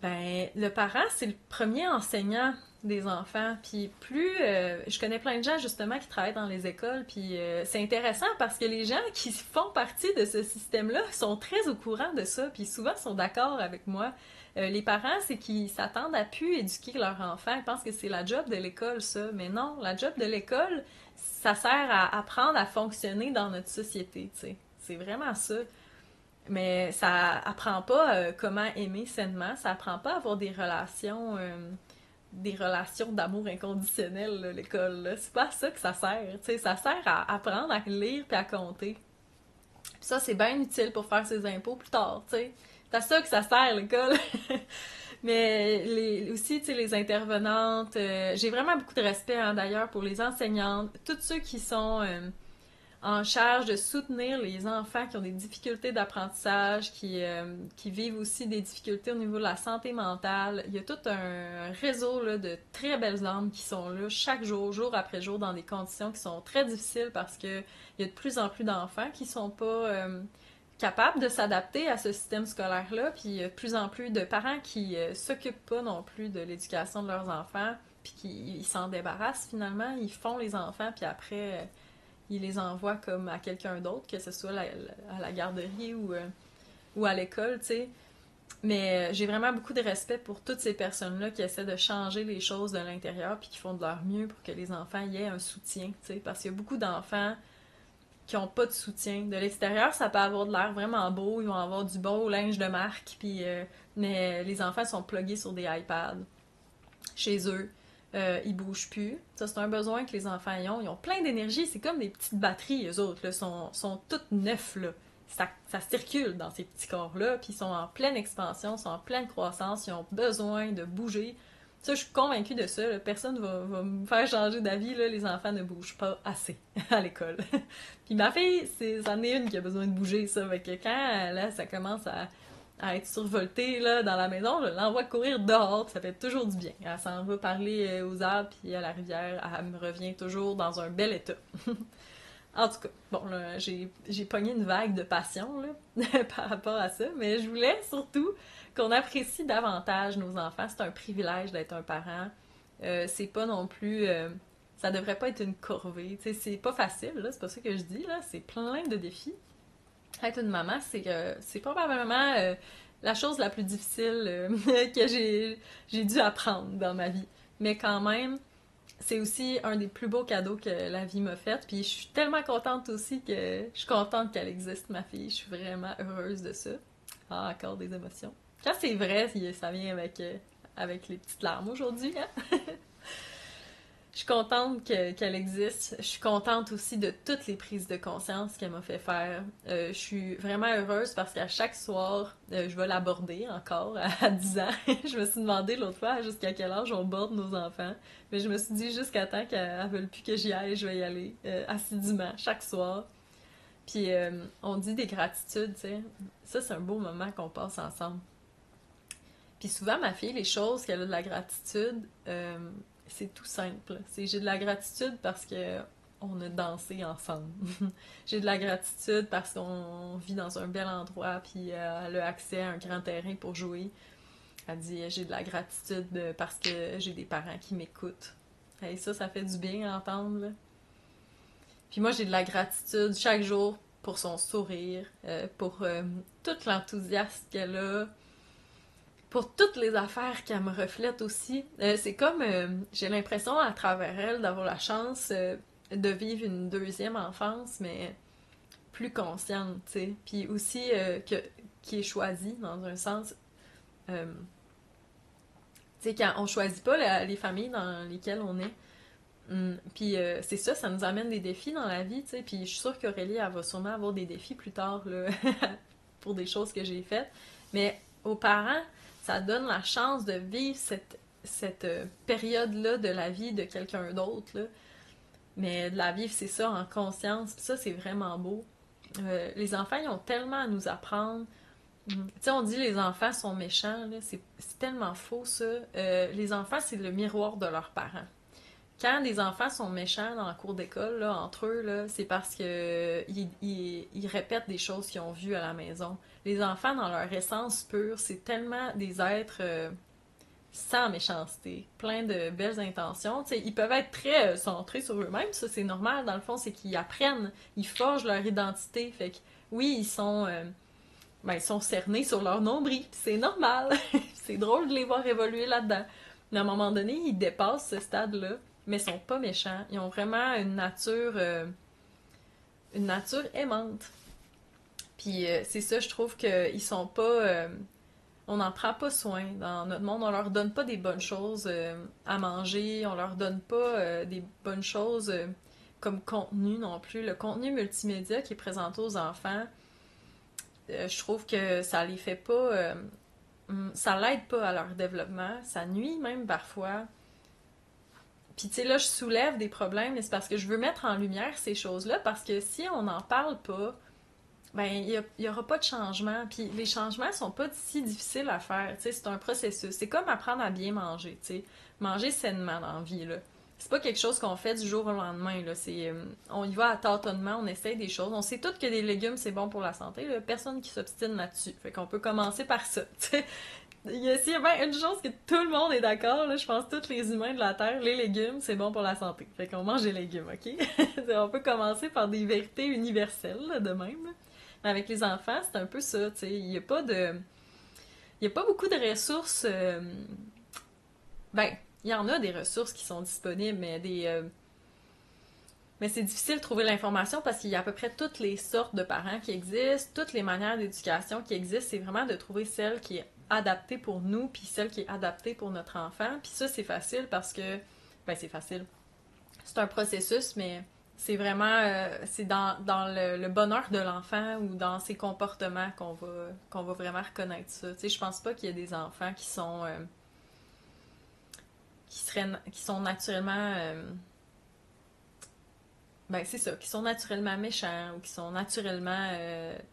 ben le parent, c'est le premier enseignant des enfants. Puis plus... je connais plein de gens, justement, qui travaillent dans les écoles. Puis c'est intéressant parce que les gens qui font partie de ce système-là sont très au courant de ça. Puis souvent sont d'accord avec moi. Les parents, c'est qu'ils s'attendent à plus éduquer leur enfant. Ils pensent que c'est la job de l'école, ça. Mais non, la job de l'école, ça sert à apprendre à fonctionner dans notre société, tu sais. C'est vraiment ça. Mais ça apprend pas comment aimer sainement, ça apprend pas à avoir des relations d'amour inconditionnel, là, l'école. Là. C'est pas à ça que ça sert. Tu sais, ça sert à apprendre à lire puis à compter. Puis ça, c'est bien utile pour faire ses impôts plus tard, tu sais. C'est à ça que ça sert, l'école. Mais aussi, tu sais, les intervenantes, j'ai vraiment beaucoup de respect, hein, d'ailleurs, pour les enseignantes, tous ceux qui sont en charge de soutenir les enfants qui ont des difficultés d'apprentissage, qui vivent aussi des difficultés au niveau de la santé mentale. Il y a tout un réseau là, de très belles âmes qui sont là chaque jour, jour après jour, dans des conditions qui sont très difficiles parce que il y a de plus en plus d'enfants qui sont pas capables de s'adapter à ce système scolaire-là, puis il y a de plus en plus de parents qui s'occupent pas non plus de l'éducation de leurs enfants, puis qui ils s'en débarrassent finalement, ils font les enfants, puis après il les envoie comme à quelqu'un d'autre, que ce soit à la garderie ou à l'école, tu sais. Mais j'ai vraiment beaucoup de respect pour toutes ces personnes-là qui essaient de changer les choses de l'intérieur puis qui font de leur mieux pour que les enfants y aient un soutien, tu sais. Parce qu'il y a beaucoup d'enfants qui n'ont pas de soutien. De l'extérieur, ça peut avoir de l'air vraiment beau, ils vont avoir du beau linge de marque, puis, mais les enfants sont plugués sur des iPads chez eux. Ils bougent plus. Ça, c'est un besoin que les enfants ont. Ils ont plein d'énergie. C'est comme des petites batteries, eux autres. Là. Sont toutes neufs. Là. Ça circule dans ces petits corps-là. Puis ils sont en pleine expansion, sont en pleine croissance. Ils ont besoin de bouger. Ça, je suis convaincue de ça. Là. Personne va me faire changer d'avis. Là. Les enfants ne bougent pas assez à l'école. Puis ma fille, c'en est une qui a besoin de bouger. Ça. Fait que quand là, ça commence à être survoltée là, dans la maison, je l'envoie courir dehors, puis ça fait toujours du bien. Elle s'en va parler aux arbres, puis à la rivière, elle me revient toujours dans un bel état. En tout cas, bon, là, j'ai pogné une vague de passion là, par rapport à ça, mais je voulais surtout qu'on apprécie davantage nos enfants. C'est un privilège d'être un parent. C'est pas non plus... ça devrait pas être une corvée. Tu sais, c'est pas facile, là, c'est pas ça que je dis, là. C'est plein de défis. Être une maman, c'est probablement la chose la plus difficile que j'ai dû apprendre dans ma vie. Mais quand même, c'est aussi un des plus beaux cadeaux que la vie m'a fait. Puis je suis tellement contente aussi que je suis contente qu'elle existe, ma fille. Je suis vraiment heureuse de ça. Ah, encore des émotions. Quand c'est vrai, ça vient avec les petites larmes aujourd'hui, hein? Je suis contente qu'elle existe. Je suis contente aussi de toutes les prises de conscience qu'elle m'a fait faire. Je suis vraiment heureuse parce qu'à chaque soir, je vais l'aborder encore à 10 ans. Je me suis demandé l'autre fois jusqu'à quel âge on borde nos enfants. Mais je me suis dit jusqu'à temps qu'elle ne veuille plus que j'y aille, je vais y aller assidûment chaque soir. Puis on dit des gratitudes, tu sais. Ça, c'est un beau moment qu'on passe ensemble. Puis souvent, ma fille, les choses qu'elle a de la gratitude, c'est tout simple. J'ai de la gratitude parce que on a dansé ensemble. J'ai de la gratitude parce qu'on vit dans un bel endroit, puis elle a accès à un grand terrain pour jouer. Elle dit j'ai de la gratitude parce que j'ai des parents qui m'écoutent. Et ça fait du bien à entendre. Là. Puis moi, j'ai de la gratitude chaque jour pour son sourire, pour tout l'enthousiasme qu'elle a, pour toutes les affaires qu'elle me reflète aussi. C'est comme, j'ai l'impression à travers elle d'avoir la chance de vivre une deuxième enfance, mais plus consciente, tu sais. Puis aussi qui est choisie, dans un sens. Tu sais, quand on choisit pas les familles dans lesquelles on est. Puis c'est ça, ça nous amène des défis dans la vie, tu sais. Puis je suis sûre qu'Aurélie, elle va sûrement avoir des défis plus tard, là, pour des choses que j'ai faites. Mais aux parents, ça donne la chance de vivre cette période-là de la vie de quelqu'un d'autre, là. Mais de la vivre, c'est ça, en conscience. Puis ça, c'est vraiment beau. Les enfants, ils ont tellement à nous apprendre. Tu sais, on dit les enfants sont méchants, là. C'est tellement faux, ça. Les enfants, c'est le miroir de leurs parents. Quand des enfants sont méchants dans la cour d'école, là, entre eux, là, c'est parce que ils répètent des choses qu'ils ont vues à la maison. Les enfants, dans leur essence pure, c'est tellement des êtres sans méchanceté, plein de belles intentions. T'sais, ils peuvent être très centrés sur eux-mêmes, ça c'est normal, dans le fond, c'est qu'ils apprennent, ils forgent leur identité. Fait que oui, ils sont cernés sur leur nombril, c'est normal. C'est drôle de les voir évoluer là-dedans. Mais à un moment donné, ils dépassent ce stade-là, mais ils sont pas méchants. Ils ont vraiment une nature aimante. Puis c'est ça, je trouve qu'ils sont pas... on n'en prend pas soin dans notre monde. On leur donne pas des bonnes choses à manger. On leur donne pas des bonnes choses comme contenu non plus. Le contenu multimédia qui est présenté aux enfants, je trouve que ça les fait pas... ça l'aide pas à leur développement. Ça nuit même parfois. Puis tu sais, là, je soulève des problèmes, mais c'est parce que je veux mettre en lumière ces choses-là, parce que si on n'en parle pas, ben, il y aura pas de changement. Puis les changements sont pas si difficiles à faire. Tu sais, c'est un processus. C'est comme apprendre à bien manger, tu sais. Manger sainement dans la vie, là. C'est pas quelque chose qu'on fait du jour au lendemain, là. On y va à tâtonnement, on essaye des choses. On sait tous que des légumes, c'est bon pour la santé, là. Personne qui s'obstine là-dessus. Fait qu'on peut commencer par ça, tu sais. S'il y a bien une chose que tout le monde est d'accord, là, je pense tous les humains de la Terre, les légumes, c'est bon pour la santé. Fait qu'on mange des légumes, ok? On peut commencer par des vérités universelles, là, de même, là. Mais avec les enfants, c'est un peu ça, tu sais. Il y a pas de... Il y a pas beaucoup de ressources... Ben, il y en a des ressources qui sont disponibles, mais c'est difficile de trouver l'information parce qu'il y a à peu près toutes les sortes de parents qui existent, toutes les manières d'éducation qui existent. C'est vraiment de trouver celle qui est adaptée pour nous, puis celle qui est adaptée pour notre enfant. Puis ça, c'est facile parce que... Ben, c'est facile. C'est un processus, mais c'est vraiment... c'est dans le bonheur de l'enfant ou dans ses comportements qu'on va vraiment reconnaître ça. Tu sais, je pense pas qu'il y a des enfants qui sont... qui sont naturellement... ben, c'est ça, qui sont naturellement méchants ou qui sont naturellement,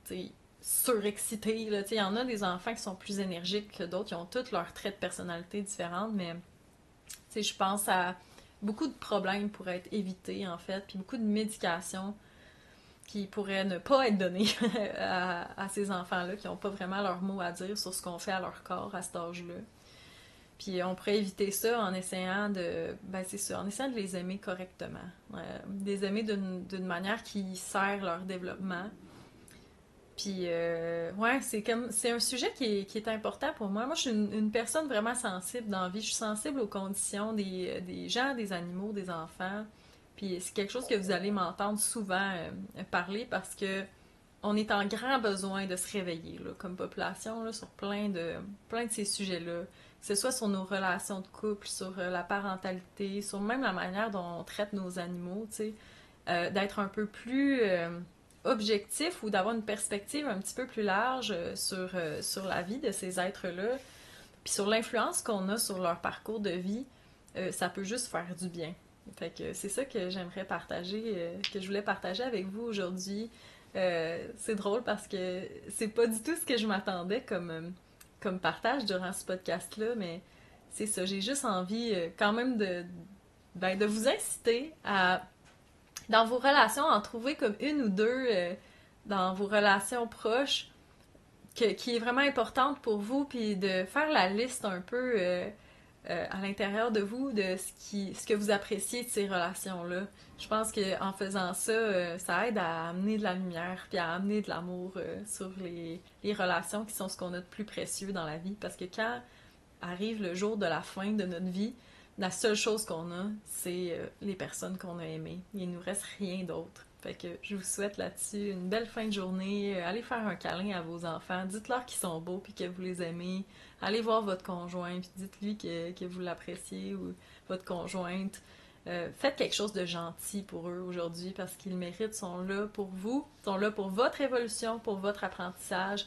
tu sais, surexcités, là. Tu sais, il y en a des enfants qui sont plus énergiques que d'autres, qui ont tous leurs traits de personnalité différents, mais, tu sais, je pense à beaucoup de problèmes pourraient être évités, en fait, puis beaucoup de médications qui pourraient ne pas être données à ces enfants-là, qui n'ont pas vraiment leur mot à dire sur ce qu'on fait à leur corps à cet âge-là. Puis on pourrait éviter ça en essayant de... Ben c'est ça, en essayant de les aimer correctement. De les aimer d'une manière qui sert leur développement. Puis, ouais, c'est un sujet qui est important pour moi. Moi, je suis une personne vraiment sensible dans la vie. Je suis sensible aux conditions des gens, des animaux, des enfants. Puis c'est quelque chose que vous allez m'entendre souvent parler parce que on est en grand besoin de se réveiller là, comme population là, sur plein de ces sujets-là. Que ce soit sur nos relations de couple, sur la parentalité, sur même la manière dont on traite nos animaux, tu sais, d'être un peu plus objectif ou d'avoir une perspective un petit peu plus large sur la vie de ces êtres-là, puis sur l'influence qu'on a sur leur parcours de vie, ça peut juste faire du bien. Fait que c'est ça que j'aimerais partager, que je voulais partager avec vous aujourd'hui. C'est drôle parce que c'est pas du tout ce que je m'attendais comme partage durant ce podcast-là, mais c'est ça, j'ai juste envie quand même de vous inciter à, dans vos relations, en trouver comme une ou deux dans vos relations proches qui est vraiment importante pour vous, puis de faire la liste un peu à l'intérieur de vous de ce que vous appréciez de ces relations-là. Je pense qu'en faisant ça, ça aide à amener de la lumière puis à amener de l'amour sur les relations qui sont ce qu'on a de plus précieux dans la vie. Parce que quand arrive le jour de la fin de notre vie, la seule chose qu'on a, c'est les personnes qu'on a aimées. Il nous reste rien d'autre. Fait que je vous souhaite là-dessus une belle fin de journée. Allez faire un câlin à vos enfants. Dites-leur qu'ils sont beaux puis que vous les aimez. Allez voir votre conjoint puis dites-lui que vous l'appréciez ou votre conjointe. Faites quelque chose de gentil pour eux aujourd'hui parce qu'ils méritent, sont là pour vous, sont là pour votre évolution, pour votre apprentissage.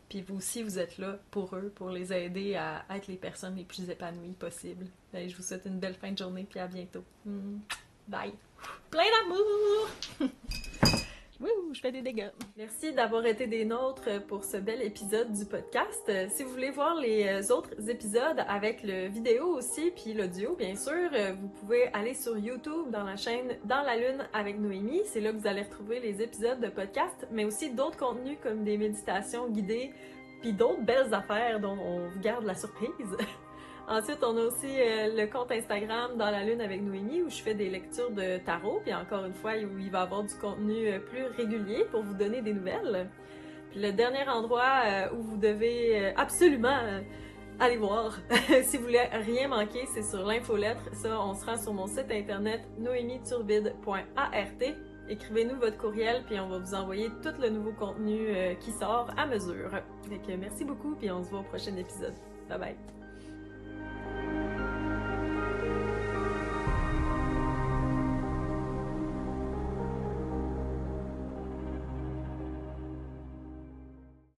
Puis vous aussi, vous êtes là pour eux, pour les aider à être les personnes les plus épanouies possibles. Et je vous souhaite une belle fin de journée, puis à bientôt. Bye! Plein d'amour! Wouh, je fais des dégâts. Merci d'avoir été des nôtres pour ce bel épisode du podcast. Si vous voulez voir les autres épisodes avec le vidéo aussi, puis l'audio, bien sûr, vous pouvez aller sur YouTube dans la chaîne Dans la Lune avec Noémie. C'est là que vous allez retrouver les épisodes de podcast, mais aussi d'autres contenus comme des méditations guidées, puis d'autres belles affaires dont on vous garde la surprise. Ensuite, on a aussi le compte Instagram Dans la Lune avec Noémie où je fais des lectures de tarot, puis encore une fois, où il va y avoir du contenu plus régulier pour vous donner des nouvelles. Puis le dernier endroit où vous devez absolument aller voir, si vous voulez rien manquer, c'est sur l'infolettre. Ça, on se rend sur mon site internet noemiturbide.art. Écrivez-nous votre courriel, puis on va vous envoyer tout le nouveau contenu qui sort à mesure. Donc, merci beaucoup, puis on se voit au prochain épisode. Bye bye!